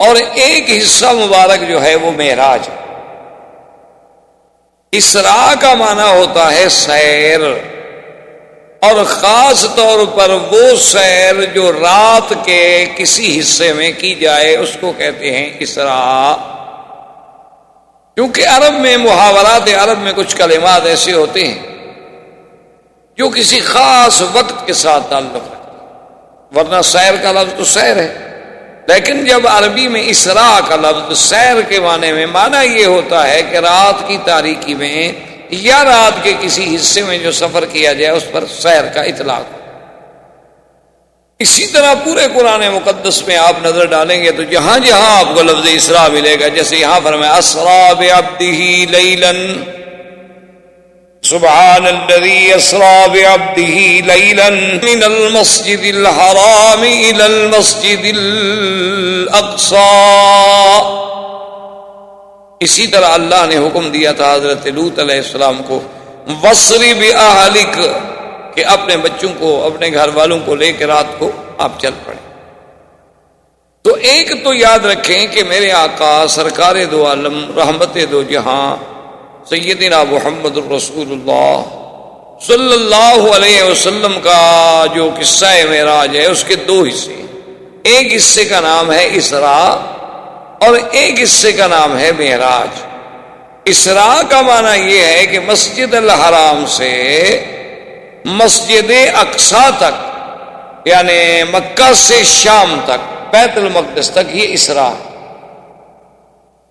اور ایک حصہ مبارک جو ہے وہ معراج ہے۔ اسراء کا معنی ہوتا ہے سیر، اور خاص طور پر وہ سیر جو رات کے کسی حصے میں کی جائے اس کو کہتے ہیں اسراء۔ کیونکہ عرب میں، محاورات عرب میں کچھ کلمات ایسے ہوتے ہیں جو کسی خاص وقت کے ساتھ تعلق رکھتے ہیں، ورنہ سیر کا لفظ تو سیر ہے، لیکن جب عربی میں اسراء کا لفظ سیر کے معنی میں معنی یہ ہوتا ہے کہ رات کی تاریکی میں یا رات کے کسی حصے میں جو سفر کیا جائے اس پر سیر کا اطلاق ہو۔ اسی طرح پورے قرآن مقدس میں آپ نظر ڈالیں گے تو جہاں جہاں آپ کو لفظ اسراء ملے گا، جیسے یہاں فرمایا اسریٰ بعبدہ لیلا، سبحان الذی اسریٰ بعبدہ لیلا من المسجد الحرام الی المسجد الاقصی۔ اسی طرح اللہ نے حکم دیا تھا حضرت لوط علیہ السلام کو، وَاسْرِ بِأَهْلِكَ، کہ اپنے بچوں کو، اپنے گھر والوں کو لے کے رات کو آپ چل پڑے۔ تو ایک تو یاد رکھیں کہ میرے آقا سرکار دو عالم رحمت دو جہاں سیدنا محمد الرسول اللہ صلی اللہ علیہ وسلم کا جو قصہ معراج ہے اس کے دو حصے، ایک حصے کا نام ہے اسراء اور ایک حصے کا نام ہے معراج۔ اسراء کا معنی یہ ہے کہ مسجد الحرام سے مسجد اقصی تک، یعنی مکہ سے شام تک، بیت المقدس تک، یہ اسراء۔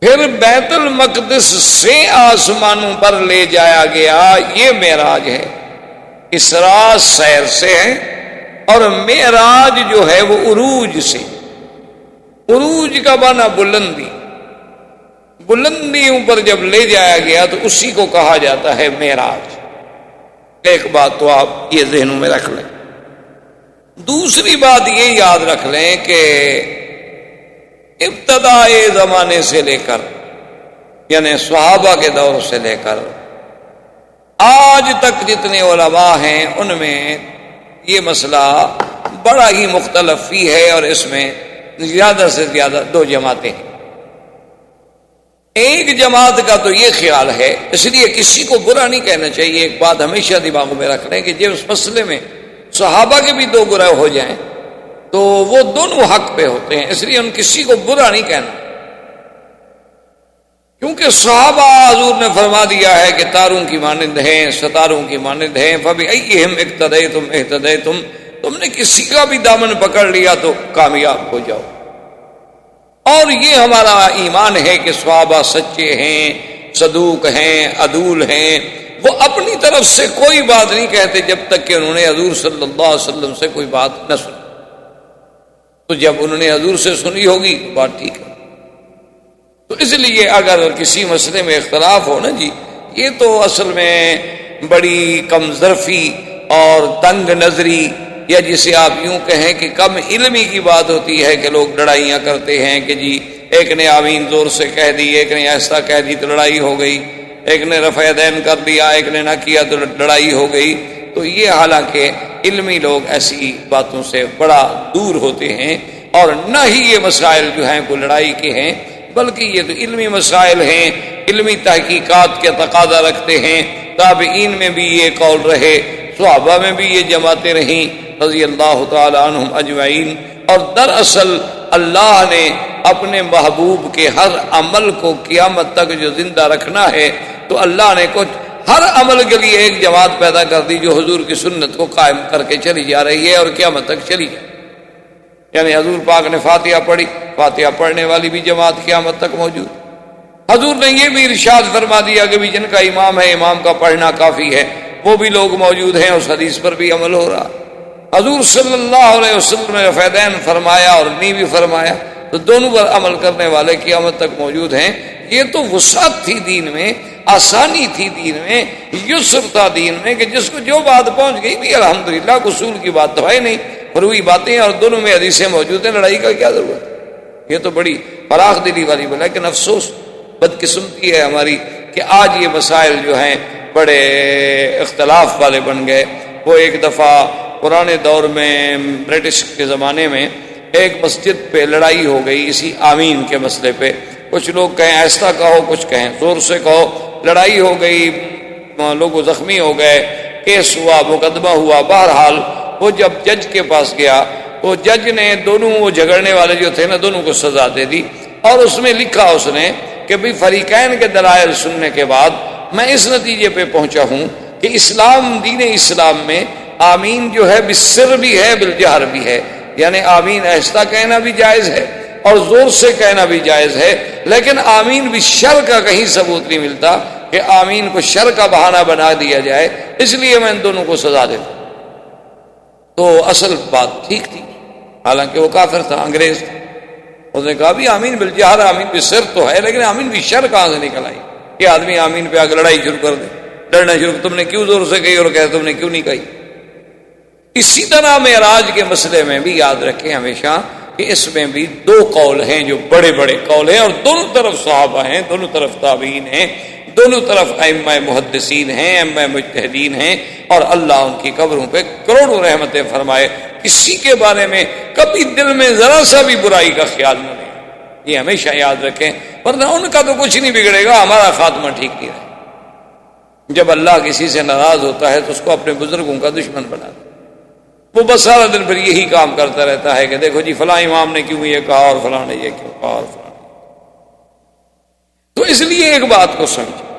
پھر بیت المقدس سے آسمانوں پر لے جایا گیا، یہ معراج ہے۔ اسراء سیر سے ہے اور معراج جو ہے وہ عروج سے۔ عروج کا معنی بلندی، بلندیوں پر جب لے جایا گیا تو اسی کو کہا جاتا ہے معراج۔ ایک بات تو آپ یہ ذہنوں میں رکھ لیں۔ دوسری بات یہ یاد رکھ لیں کہ ابتدائے زمانے سے لے کر، یعنی صحابہ کے دور سے لے کر آج تک جتنے علماء ہیں ان میں یہ مسئلہ بڑا ہی مختلف ہی ہے، اور اس میں زیادہ سے زیادہ دو جماعتیں ہیں۔ ایک جماعت کا تو یہ خیال ہے، اس لیے کسی کو برا نہیں کہنا چاہیے، ایک بات ہمیشہ دماغوں میں رکھ لیں کہ جب اس مسئلے میں صحابہ کے بھی دو گروہ ہو جائیں تو وہ دونوں حق پہ ہوتے ہیں، اس لیے ان کسی کو برا نہیں کہنا، کیونکہ صحابہ حضور نے فرما دیا ہے کہ تاروں کی مانند ہیں، ستاروں کی مانند ہیں، فَبِأَيِّهِمْ اقْتَدَيْتُمْ اهْتَدَيْتُمْ، تم نے کسی کا بھی دامن پکڑ لیا تو کامیاب ہو جاؤ۔ اور یہ ہمارا ایمان ہے کہ صحابہ سچے ہیں، صدوق ہیں، عدول ہیں، وہ اپنی طرف سے کوئی بات نہیں کہتے جب تک کہ انہوں نے حضور صلی اللہ علیہ وسلم سے کوئی بات نہ سنی، تو جب انہوں نے حضور سے سنی ہوگی بات ٹھیک ہے۔ تو اس لیے اگر کسی مسئلے میں اختلاف ہو نا جی، یہ تو اصل میں بڑی کم ظرفی اور تنگ نظری، یا جسے آپ یوں کہیں کہ کم علمی کی بات ہوتی ہے کہ لوگ لڑائیاں کرتے ہیں کہ جی ایک نے آمین زور سے کہہ دی، ایک نے ایسا کہہ دی تو لڑائی ہو گئی، ایک نے رفع دین کر دیا، ایک نے نہ کیا تو لڑائی ہو گئی۔ تو یہ حالانکہ علمی لوگ ایسی باتوں سے بڑا دور ہوتے ہیں، اور نہ ہی یہ مسائل جو ہیں کوئی لڑائی کے ہیں، بلکہ یہ تو علمی مسائل ہیں، علمی تحقیقات کے تقاضا رکھتے ہیں۔ تابعین میں بھی یہ قول رہے، صحابہ میں بھی یہ جماعتیں رہیں رضی اللہ تعالی عنہم اجمعین۔ اور دراصل اللہ نے اپنے محبوب کے ہر عمل کو قیامت تک جو زندہ رکھنا ہے تو اللہ نے کچھ ہر عمل کے لیے ایک جماعت پیدا کر دی جو حضور کی سنت کو قائم کر کے چلی جا رہی ہے اور قیامت تک چلی جائے۔ یعنی حضور پاک نے فاتحہ پڑھی، فاتحہ پڑھنے والی بھی جماعت قیامت تک موجود۔ حضور نے یہ بھی ارشاد فرما دیا کہ بھی جن کا امام ہے امام کا پڑھنا کافی ہے، وہ بھی لوگ موجود ہیں، اس حدیث پر بھی عمل ہو رہا۔ حضور صلی اللہ علیہ وسلم نے رفع دین فرمایا اور نی بھی فرمایا، تو دونوں پر عمل کرنے والے قیامت تک موجود ہیں۔ یہ تو وسعت تھی دین میں، آسانی تھی دین میں، یسر تھا دین میں، کہ جس کو جو بات پہنچ گئی بھی الحمدللہ، قصور کی بات تو ہے نہیں، پر وہی باتیں اور دونوں میں حدیثیں موجود ہیں، لڑائی کا کیا ضرورت؟ یہ تو بڑی فراخ دلی والی بات ہے، لیکن افسوس بدقسمتی ہے ہماری کہ آج یہ مسائل جو ہیں بڑے اختلاف والے بن گئے۔ وہ ایک دفعہ پرانے دور میں برٹش کے زمانے میں ایک مسجد پہ لڑائی ہو گئی اسی آمین کے مسئلے پہ، کچھ لوگ کہیں ایسا کہو، کچھ کہیں زور سے کہو، لڑائی ہو گئی، لوگ زخمی ہو گئے، کیس ہوا، مقدمہ ہوا۔ بہرحال وہ جب جج کے پاس گیا تو جج نے دونوں وہ جھگڑنے والے جو تھے نا دونوں کو سزا دے دی، اور اس میں لکھا اس نے کہ بھی فریقین کے دلائل سننے کے بعد میں اس نتیجے پہ پہنچا ہوں کہ اسلام، دین اسلام میں آمین جو ہے بالسر بھی ہے بالجہر بھی ہے، یعنی آمین آہستہ کہنا بھی جائز ہے اور زور سے کہنا بھی جائز ہے، لیکن آمین بھی شر کا کہیں ثبوت نہیں ملتا کہ آمین کو شر کا بہانہ بنا دیا جائے، اس لیے میں ان دونوں کو سزا دیتا۔ تو اصل بات ٹھیک تھی، حالانکہ وہ کافر تھا، انگریز تھا۔ اس نے کہا بھی آمین بالجہر، آمین بالسر تو ہے، لیکن آمین بھی شر کہاں سے نکل آئی کہ آدمی آمین پہ آگے لڑائی شروع کر دے، لڑنا شروع، تم نے کیوں زور سے کہی اور کہا تم نے کیوں نہیں کہی۔ اسی طرح معراج کے مسئلے میں بھی یاد رکھیں ہمیشہ کہ اس میں بھی دو قول ہیں جو بڑے بڑے قول ہیں، اور دونوں طرف صحابہ ہیں، دونوں طرف تابعین ہیں۔ دونوں طرف ائمہ محدثین ہیں، ائمہ مجتہدین ہیں، اور اللہ ان کی قبروں پہ کروڑوں رحمتیں فرمائے۔ کسی کے بارے میں کبھی دل میں ذرا سا بھی برائی کا خیال نہ لیں، یہ ہمیشہ یاد رکھیں، ورنہ ان کا تو کچھ نہیں بگڑے گا، ہمارا خاتمہ ٹھیک نہیں رہے۔ جب اللہ کسی سے ناراض ہوتا ہے تو اس کو اپنے بزرگوں کا دشمن بنا دے، وہ بس سارا دن پھر یہی کام کرتا رہتا ہے کہ دیکھو جی فلاں امام نے کیوں یہ کہا اور فلاں نے یہ کیوں کہا اور فلاں۔ تو اس لیے ایک بات کو سمجھیں،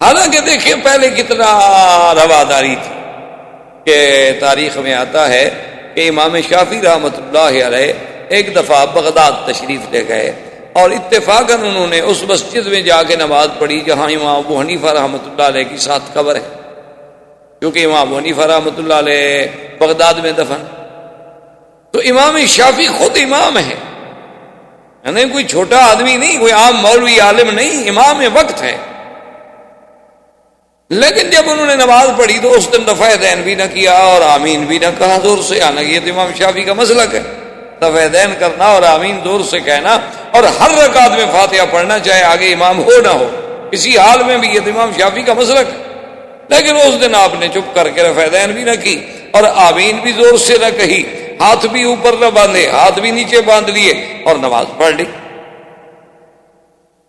حالانکہ دیکھیں پہلے کتنا رواداری تھی، کہ تاریخ میں آتا ہے کہ امام شافعی رحمۃ اللہ علیہ ایک دفعہ بغداد تشریف لے گئے، اور اتفاقاً انہوں نے اس مسجد میں جا کے نماز پڑھی جہاں امام ابو حنیفہ رحمۃ اللہ علیہ کی ساتھ قبر ہے، کیونکہ امام ابو حنیفہ رحمۃ اللہ علیہ بغداد میں دفن۔ تو امام شافعی خود امام ہے، یعنی کوئی چھوٹا آدمی نہیں، کوئی عام مولوی عالم نہیں، امام وقت ہے۔ لیکن جب انہوں نے نماز پڑھی تو اس دن رفع دین بھی نہ کیا اور آمین بھی نہ کہا زور سے، حالانکہ یہ تو امام شافعی کا مسلک ہے، رفع دین کرنا اور آمین زور سے کہنا، اور ہر رکعت میں فاتحہ پڑھنا، چاہے آگے امام ہو نہ ہو، کسی حال میں بھی، یہ تو امام شافعی کا مسلک ہے۔ لیکن اس دن آپ نے چپ کر کے رفع دین بھی نہ کی اور آمین بھی زور سے نہ کہی، ہاتھ بھی اوپر نہ باندھے، ہاتھ بھی نیچے باندھ لیے اور نماز پڑھ لی۔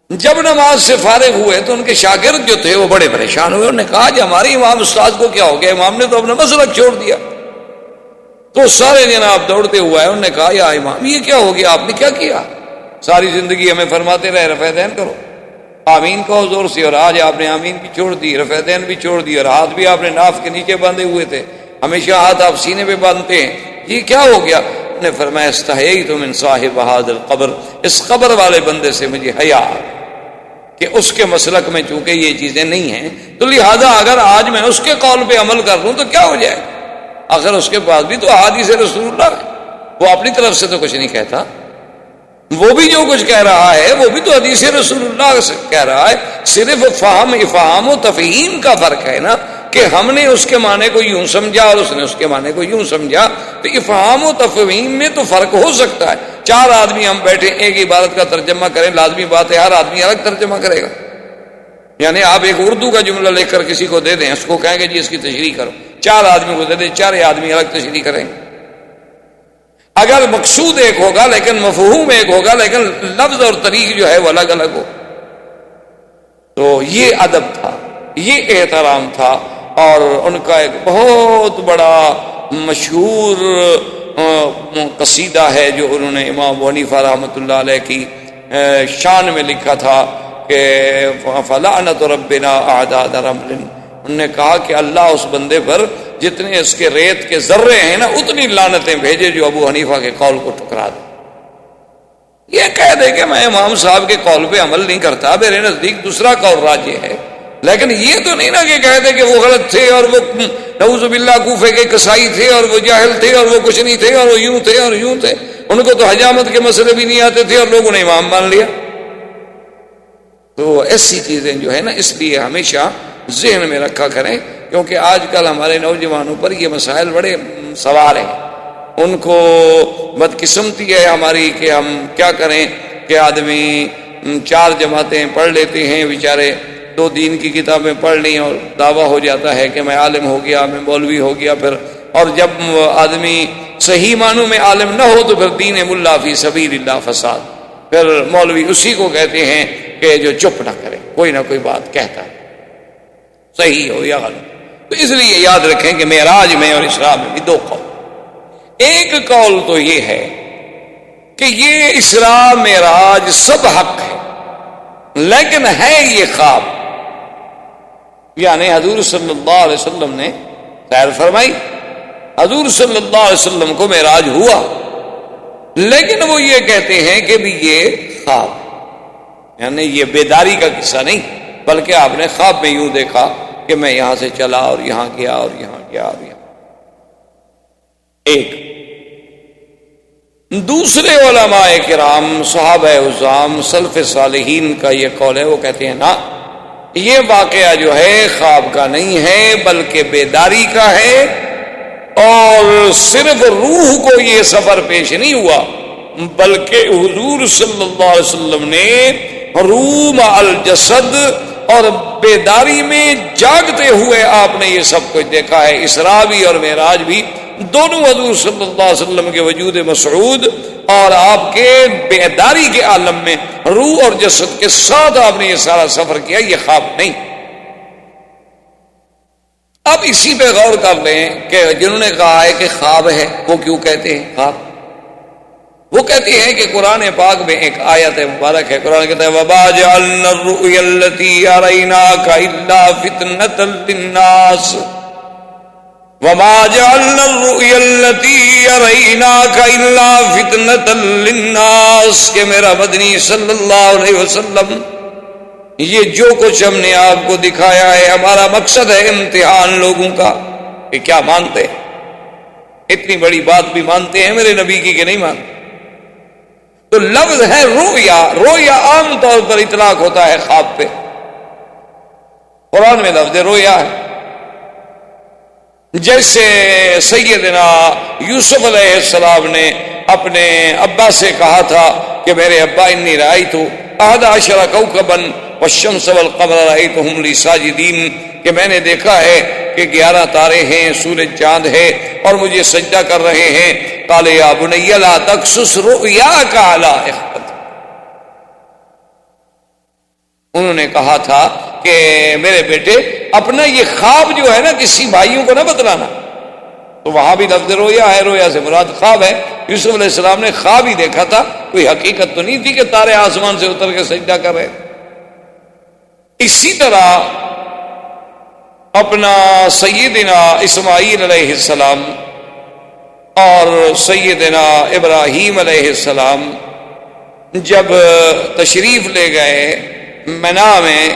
جب نماز سے فارغ ہوئے تو ان کے شاگرد جو تھے وہ بڑے پریشان ہوئے، انہوں نے کہا کہ ہمارے امام استاد کو کیا ہو گیا، امام نے تو اپنا مسلک چھوڑ دیا۔ تو سارے جناب دوڑتے ہوئے انہوں نے کہا یا امام یہ کیا ہو گیا، آپ نے کیا کیا؟ ساری زندگی ہمیں فرماتے رہے رفع دین کرو، آمین کہو زور سے، اور آج آپ نے آمین بھی چھوڑ دی، رفع دین بھی چھوڑ دی، اور ہاتھ بھی آپ نے ناف کے نیچے باندھے ہوئے تھے، ہمیشہ ہاتھ آپ سینے پہ باندھتے ہیں، یہ کیا ہو گیا؟ انہوں نے فرمایا استحییت من صاحب ھذا القبر، اس قبر والے بندے سے مجھے حیا کہ اس کے مسلک میں چونکہ یہ چیزیں نہیں ہیں، تو لہذا اگر آج میں اس کے قول پہ عمل کر لوں تو کیا ہو جائے؟ آخر اس کے پاس بھی تو احادیث رسول اللہ ہے، وہ اپنی طرف سے تو کچھ نہیں کہتا، وہ بھی جو کچھ کہہ رہا ہے وہ بھی تو حدیث رسول اللہ سے کہہ رہا ہے، صرف فہم افہام و تفہیم کا فرق ہے نا، کہ ہم نے اس کے معنی کو یوں سمجھا اور اس نے اس کے معنی کو یوں سمجھا، تو افہام و تفہیم میں تو فرق ہو سکتا ہے۔ چار آدمی ہم بیٹھے ایک عبارت کا ترجمہ کریں، لازمی بات ہے ہر آدمی الگ ترجمہ کرے گا، یعنی آپ ایک اردو کا جملہ لکھ کر کسی کو دے دیں، اس کو کہیں گے جی اس کی تشریح کرو، چار آدمی کو دے دیں، چار آدمی الگ تشریح کریں گے۔ اگر مقصود ایک ہوگا لیکن مفہوم ایک ہوگا، لیکن لفظ اور طریق جو ہے وہ الگ الگ ہو۔ تو یہ ادب تھا، یہ احترام تھا، اور ان کا ایک بہت بڑا مشہور قصیدہ ہے جو انہوں نے امام ابو حنیفہ رحمۃ اللہ علیہ کی شان میں لکھا تھا کہ فلعنت ربنا اعداد رمل، انہوں نے کہا کہ اللہ اس بندے پر جتنے اس کے ریت کے ذرے ہیں نا اتنی لعنتیں بھیجے جو ابو حنیفہ کے قول کو ٹکرا دے۔ یہ کہہ دے کہ میں امام صاحب کے قول پہ عمل نہیں کرتا، میرے نزدیک دوسرا قول راجح ہے، لیکن یہ تو نہیں نا کہ کہہ دے کہ وہ غلط تھے اور وہ نعوذ باللہ کوفے کے کسائی تھے اور وہ جاہل تھے اور وہ کچھ نہیں تھے اور وہ یوں تھے اور یوں تھے، ان کو تو حجامت کے مسئلے بھی نہیں آتے تھے اور لوگوں نے امام مان لیا۔ تو ایسی چیزیں جو ہے نا، اس لیے ہمیشہ ذہن میں رکھا کریں، کیونکہ آج کل ہمارے نوجوانوں پر یہ مسائل بڑے سوار ہیں، ان کو بدقسمتی ہے ہماری کہ ہم کیا کریں کہ آدمی چار جماعتیں پڑھ لیتے ہیں بیچارے، دو دین کی کتابیں پڑھ لیں اور دعویٰ ہو جاتا ہے کہ میں عالم ہو گیا، میں مولوی ہو گیا، پھر اور جب آدمی صحیح معنوں میں عالم نہ ہو تو پھر دین ملا فی سبیل اللہ فساد، پھر مولوی اسی کو کہتے ہیں کہ جو چپ نہ کرے، کوئی نہ کوئی بات کہتا ہے، صحیح ہو یا غلط۔ تو اس لیے یاد رکھیں کہ معراج میں اور اسراء میں بھی دو قول، ایک قول تو یہ ہے کہ یہ اسراء معراج سب حق ہے، لیکن ہے یہ خواب، یعنی حضور صلی اللہ علیہ وسلم نے سیر فرمائی، حضور صلی اللہ علیہ وسلم کو معراج ہوا، لیکن وہ یہ کہتے ہیں کہ بھی یہ خواب، یعنی یہ بیداری کا قصہ نہیں، بلکہ آپ نے خواب میں یوں دیکھا کہ میں یہاں سے چلا اور یہاں گیا اور یہاں گیا اور یہاں۔ ایک دوسرے علماء کرام صحابہ عظام سلف صالحین کا یہ قول ہے، وہ کہتے ہیں نا یہ واقعہ جو ہے خواب کا نہیں ہے بلکہ بیداری کا ہے، اور صرف روح کو یہ سفر پیش نہیں ہوا بلکہ حضور صلی اللہ علیہ وسلم نے روح مع الجسد، اور بیداری میں جاگتے ہوئے آپ نے یہ سب کچھ دیکھا ہے۔ اسراء بھی اور معراج بھی دونوں حضور صلی اللہ علیہ وسلم کے وجود مسعود اور آپ کے بیداری کے عالم میں روح اور جسد کے ساتھ آپ نے یہ سارا سفر کیا، یہ خواب نہیں۔ اب اسی پہ غور کر لیں کہ جنہوں نے کہا ہے کہ خواب ہے، وہ کیوں کہتے ہیں خواب؟ وہ کہتے ہیں کہ قرآن پاک میں ایک آیت مبارک ہے، قرآن کہتا ہے وَمَا جَعَلْنَا الرُّؤْيَا الَّتِي أَرَيْنَاكَ إِلَّا فِتْنَةً لِلنَّاسِ وَمَا جَعَلْنَا الرُّؤْيَا الَّتِي أَرَيْنَاكَ إِلَّا فِتْنَةً لِلنَّاسِ کہ میرا مدنی صلی اللہ علیہ وسلم یہ جو کچھ ہم نے آپ کو دکھایا ہے ہمارا مقصد ہے امتحان لوگوں کا کہ کیا مانتے ہیں۔ اتنی بڑی بات بھی مانتے ہیں میرے نبی کی کہ نہیں مانتے؟ تو لفظ ہے رویا، رویا عام طور پر اطلاق ہوتا ہے خواب پہ، قرآن میں لفظ رویا ہے۔ جیسے سیدنا یوسف علیہ السلام نے اپنے ابا سے کہا تھا کہ میرے ابا انی رأیت 11 کوكبا والشمس والقمر رأیتهم لی ساجدین، کہ میں نے دیکھا ہے کہ 11 تارے ہیں، سورج چاند ہے اور مجھے سجدہ کر رہے ہیں۔ قال یا بنی لا تقصص رؤیاک علی اخوتک، انہوں نے کہا تھا کہ میرے بیٹے اپنا یہ خواب جو ہے نا کسی بھائیوں کو نہ بتلانا۔ تو وہاں بھی لفظ رویا ہے، رویا سے مراد خواب ہے۔ یوسف علیہ السلام نے خواب ہی دیکھا تھا، کوئی حقیقت تو نہیں تھی کہ تارے آسمان سے اتر کے سجدہ کر رہے۔ اسی طرح اپنا سیدنا اسماعیل علیہ السلام اور سیدنا ابراہیم علیہ السلام جب تشریف لے گئے منا میں،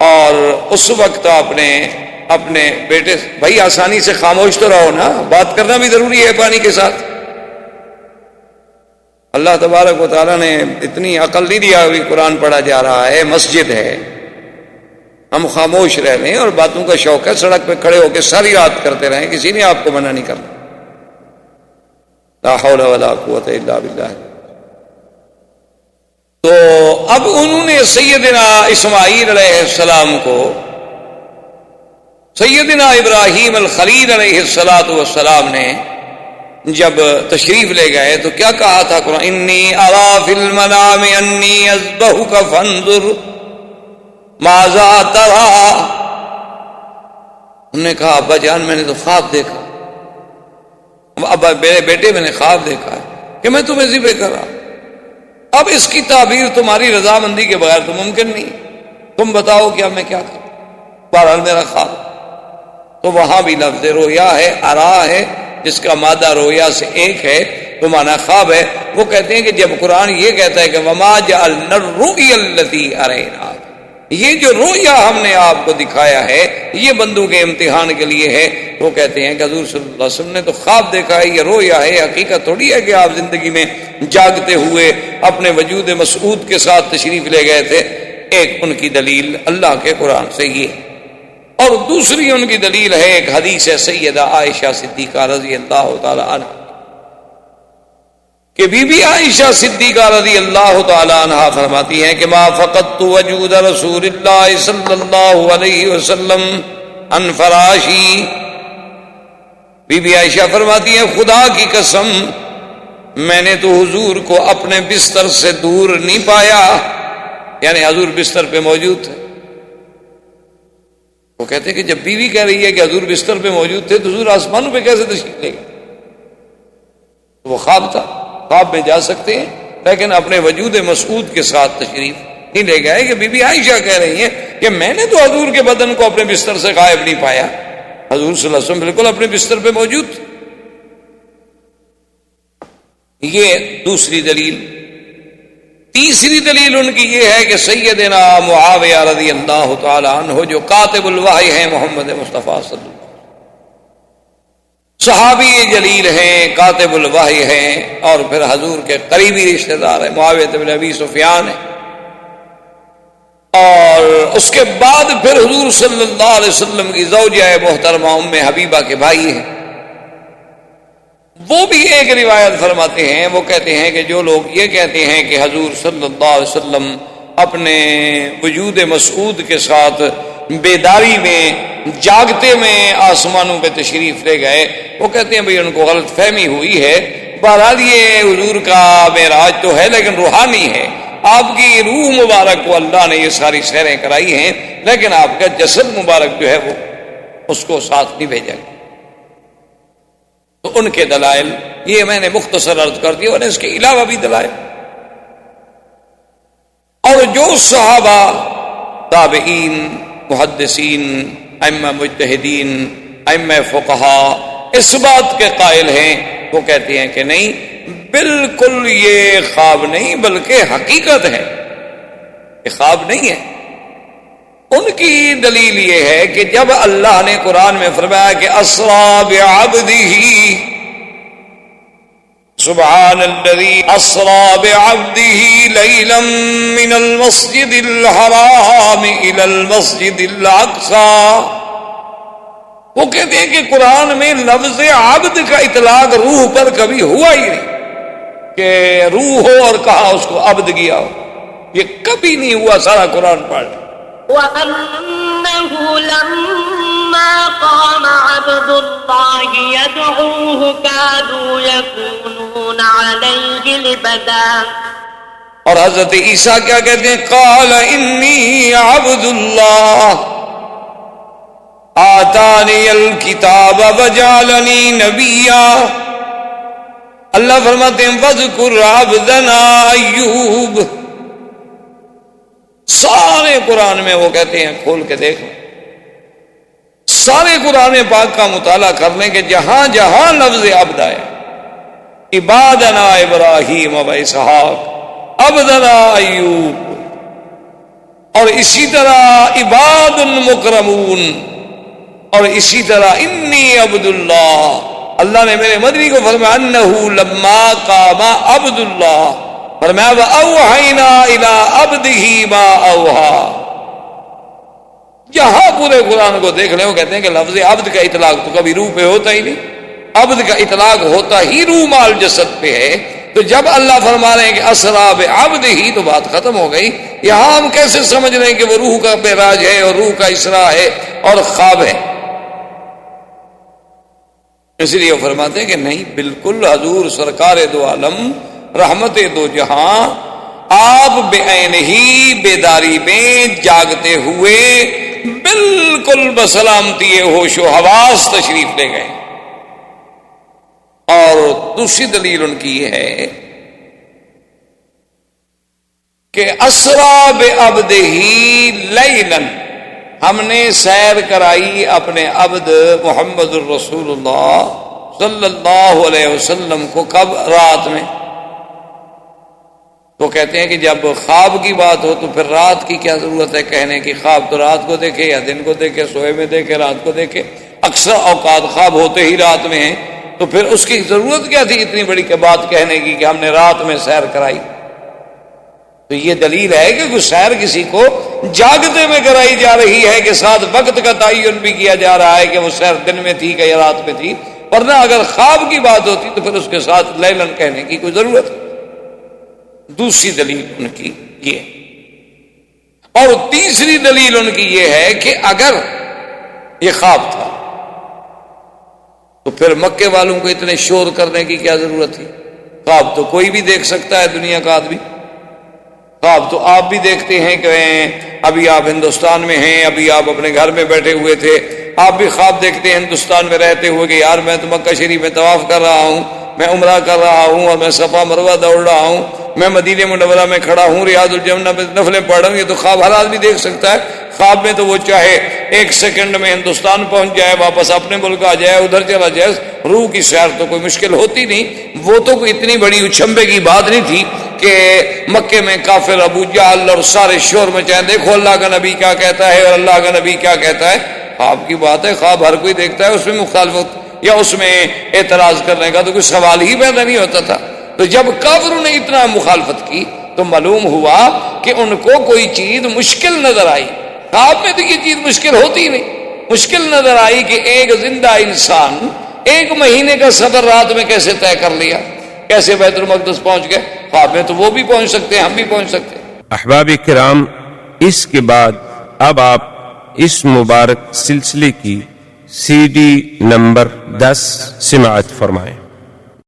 اور اس وقت اپنے بیٹے، بھائی آسانی سے خاموش تو رہو نا، بات کرنا بھی ضروری ہے پانی کے ساتھ۔ اللہ تبارک و تعالیٰ نے اتنی عقل نہیں دیا، ابھی قرآن پڑھا جا رہا ہے، مسجد ہے، ہم خاموش رہ لیں، اور باتوں کا شوق ہے سڑک پہ کھڑے ہو کے ساری رات کرتے رہیں، کسی نے آپ کو منع نہیں کرنا۔ لا حول ولا قوت الا باللہ۔ تو اب انہوں نے سیدنا اسماعیل علیہ السلام کو سیدنا ابراہیم الخلیل علیہ السلام نے جب تشریف لے گئے تو کیا کہا تھا قرآن؟ انی اری فی المنام انی اذبحک فانظر ماذا تری۔ انہوں نے کہا ابا جان میں نے تو خواب دیکھا، ابا میرے بیٹے میں نے خواب دیکھا ہے کہ میں تمہیں ذبح کر رہا، اب اس کی تعبیر تمہاری رضامندی کے بغیر تو ممکن نہیں، تم بتاؤ کہ اب میں کیا کروں۔ بہرحال میرا خواب، تو وہاں بھی لفظ رویا ہے، ارا ہے، جس کا مادہ رویا سے ایک ہے تو معنی خواب ہے۔ وہ کہتے ہیں کہ جب قرآن یہ کہتا ہے کہ وما جعلنا الرؤیا التي اریناک، یہ جو رویا ہم نے آپ کو دکھایا ہے یہ بندوں کے امتحان کے لیے ہے، تو کہتے ہیں کہ حضور صلی اللہ علیہ وسلم نے تو خواب دیکھا ہے، یہ رویا ہے، حقیقت تھوڑی ہے کہ آپ زندگی میں جاگتے ہوئے اپنے وجود مسعود کے ساتھ تشریف لے گئے تھے۔ ایک ان کی دلیل اللہ کے قرآن سے یہ، اور دوسری ان کی دلیل ہے ایک حدیث ہے سیدہ عائشہ صدیقہ رضی اللہ تعالی عنہ کہ بی بی عائشہ صدیقہ رضی اللہ تعالی عنہ فرماتی ہیں کہ ما فقدت وجود رسول اللہ صلی اللہ علیہ وسلم عن فراشی، بی بی عائشہ فرماتی ہیں خدا کی قسم میں نے تو حضور کو اپنے بستر سے دور نہیں پایا، یعنی حضور بستر پہ موجود تھے۔ وہ کہتے ہیں کہ جب بیوی کہہ رہی ہے کہ حضور بستر پہ موجود تھے تو حضور آسمانوں پہ کیسے تشریف لے گئے؟ وہ خواب تھا، خواب میں جا سکتے ہیں لیکن اپنے وجود مسعود کے ساتھ تشریف نہیں لے گئے۔ کہ بی بی عائشہ کہہ رہی ہیں کہ میں نے تو حضور کے بدن کو اپنے بستر سے غائب نہیں پایا، حضور صلی اللہ علیہ وسلم بالکل اپنے بستر پہ موجود تھے۔ یہ دوسری دلیل۔ تیسری دلیل ان کی یہ ہے کہ سیدنا معاویہ رضی اللہ تعالی عنہ جو کاتب الوحی ہیں محمد مصطفیٰ صلی اللہ علیہ وسلم، صحابی جلیل ہیں، کاتب الوحی ہیں، اور پھر حضور کے قریبی رشتہ دار ہیں، معاویہ بن ابی سفیان ہیں، اور اس کے بعد پھر حضور صلی اللہ علیہ وسلم کی زوجہ محترمہ ام حبیبہ کے بھائی ہیں۔ وہ بھی ایک روایت فرماتے ہیں، وہ کہتے ہیں کہ جو لوگ یہ کہتے ہیں کہ حضور صلی اللہ علیہ وسلم اپنے وجود مسعود کے ساتھ بیداری میں جاگتے میں آسمانوں پہ تشریف لے گئے. وہ کہتے ہیں بھئی ان کو غلط فہمی ہوئی ہے. بہرحال یہ حضور کا معراج تو ہے لیکن روحانی ہے. آپ کی روح مبارک کو اللہ نے یہ ساری سیریں کرائی ہیں لیکن آپ کا جسد مبارک جو ہے وہ اس کو ساتھ نہیں بھیجا گیا. تو ان کے دلائل یہ میں نے مختصر عرض کر دیا اور اس کے علاوہ بھی دلائل. اور جو صحابہ تابعین محدثین ائمہ مجتہدین ائمہ فقہا اس بات کے قائل ہیں وہ کہتے ہیں کہ نہیں بالکل یہ خواب نہیں بلکہ حقیقت ہے. یہ خواب نہیں ہے. ان کی دلیل یہ ہے کہ جب اللہ نے قرآن میں فرمایا کہ اسریٰ بعبدہ سبحان الذی اسریٰ بعبدہ لیلا من المسجد الحرام الی المسجد الاقصی، وہ کہتے ہیں کہ قرآن میں لفظ عبد کا اطلاق روح پر کبھی ہوا ہی نہیں کہ روح ہو اور کہا اس کو عبد کیا ہو. یہ کبھی نہیں ہوا. سارا قرآن پڑھ وَأَنَّهُ لَمَّا قَامَ عَبْدُ اللَّهِ يَدْعُوهُ كَادُوا يَكُونُونَ عَلَيْهِ لِبَدًا. اور حضرت عیسیٰ کیا کہتے ہیں قال انی عبد اللہ آتانی الکتاب وجعلنی نبیا. اللہ فرماتے ہیں وذکر عبدنا ایوب. سارے قرآن میں وہ کہتے ہیں کھول کے دیکھ لیں، سارے قرآن پاک کا مطالعہ کر لیں کہ جہاں جہاں لفظ عبد آئے عبادنا ابراہیم و اسحاق عبدنا ایوب، اور اسی طرح عباد مکرمون، اور اسی طرح انی عبد اللہ. اللہ نے میرے مدنی کو فرمایا انہ لما قام عبد اللہ فرمایا وَأَوْحَيْنَا إِلَىٰ عَبْدِهِ مَا أَوْحَىٰ. جہاں پورے قرآن کو دیکھ لیں وہ کہتے ہیں کہ لفظ عبد کا اطلاق تو کبھی روح پہ ہوتا ہی نہیں. عبد کا اطلاق ہوتا ہی روح مال جسد پہ ہے. تو جب اللہ فرما رہے ہیں کہ اسریٰ بعبدہ تو بات ختم ہو گئی. یہاں ہم کیسے سمجھ رہے ہیں کہ وہ روح کا معراج ہے اور روح کا اسراء ہے اور خواب ہے؟ اس لیے وہ فرماتے ہیں کہ نہیں بالکل حضور سرکار دو عالم رحمت دو جہاں آپ بعین ہی بیداری میں جاگتے ہوئے بالکل بسلامتی ہوش و حواس تشریف لے گئے. اور دوسری دلیل ان کی یہ ہے کہ اسریٰ بعبدہ لیلا، ہم نے سیر کرائی اپنے عبد محمد الرسول اللہ صلی اللہ علیہ وسلم کو. کب؟ رات میں. تو کہتے ہیں کہ جب خواب کی بات ہو تو پھر رات کی کیا ضرورت ہے کہنے کی؟ خواب تو رات کو دیکھے یا دن کو دیکھے، سوئے میں دیکھے، رات کو دیکھے. اکثر اوقات خواب ہوتے ہی رات میں ہیں. تو پھر اس کی ضرورت کیا تھی اتنی بڑی بات کہنے کی کہ ہم نے رات میں سیر کرائی؟ تو یہ دلیل ہے کہ کوئی سیر کسی کو جاگتے میں کرائی جا رہی ہے کہ ساتھ وقت کا تعین بھی کیا جا رہا ہے کہ وہ سیر دن میں تھی کہ یا رات میں تھی. ورنہ اگر خواب کی بات ہوتی تو پھر اس کے ساتھ لیلن کہنے کی کوئی ضرورت. دوسری دلیل ان کی یہ. اور تیسری دلیل ان کی یہ ہے کہ اگر یہ خواب تھا تو پھر مکے والوں کو اتنے شور کرنے کی کیا ضرورت تھی؟ خواب تو کوئی بھی دیکھ سکتا ہے دنیا کا آدمی. خواب تو آپ بھی دیکھتے ہیں کہ ابھی آپ ہندوستان میں ہیں، ابھی آپ اپنے گھر میں بیٹھے ہوئے تھے، آپ بھی خواب دیکھتے ہیں ہندوستان میں رہتے ہوئے کہ یار میں تو مکہ شریف میں طواف کر رہا ہوں، میں عمرہ کر رہا ہوں اور میں صفا مروہ دوڑ رہا ہوں، میں مدینہ منورہ میں کھڑا ہوں، ریاض الجنہ میں نفلیں پڑھ رہا ہوں. یہ تو خواب ہر آدمی دیکھ سکتا ہے. خواب میں تو وہ چاہے ایک سیکنڈ میں ہندوستان پہنچ جائے، واپس اپنے ملک آ جائے، ادھر چلا جائے. روح کی سیر تو کوئی مشکل ہوتی نہیں. وہ تو کوئی اتنی بڑی اچھمبے کی بات نہیں تھی کہ مکے میں کافر ابو جہل اور سارے شور مچائیں دیکھو اللہ کا نبی کیا کہتا ہے اور اللہ کا نبی کیا کہتا ہے. خواب کی بات ہے، خواب ہر کوئی دیکھتا ہے. اس میں مخالفت یا اس میں اعتراض کرنے کا تو کوئی سوال ہی پیدا نہیں ہوتا تھا. تو جب کافروں نے اتنا مخالفت کی تو معلوم ہوا کہ ان کو کوئی چیز مشکل نظر آئی. خواب میں تو یہ چیز مشکل ہوتی نہیں. مشکل نظر آئی کہ ایک زندہ انسان 1 مہینے کا سفر رات میں کیسے طے کر لیا، کیسے بیت المقدس پہنچ گئے. خواب میں تو وہ بھی پہنچ سکتے ہیں، ہم بھی پہنچ سکتے ہیں. احباب کرام، اس کے بعد اب آپ اس مبارک سلسلے کی CD نمبر 10 سماعت فرمائیں۔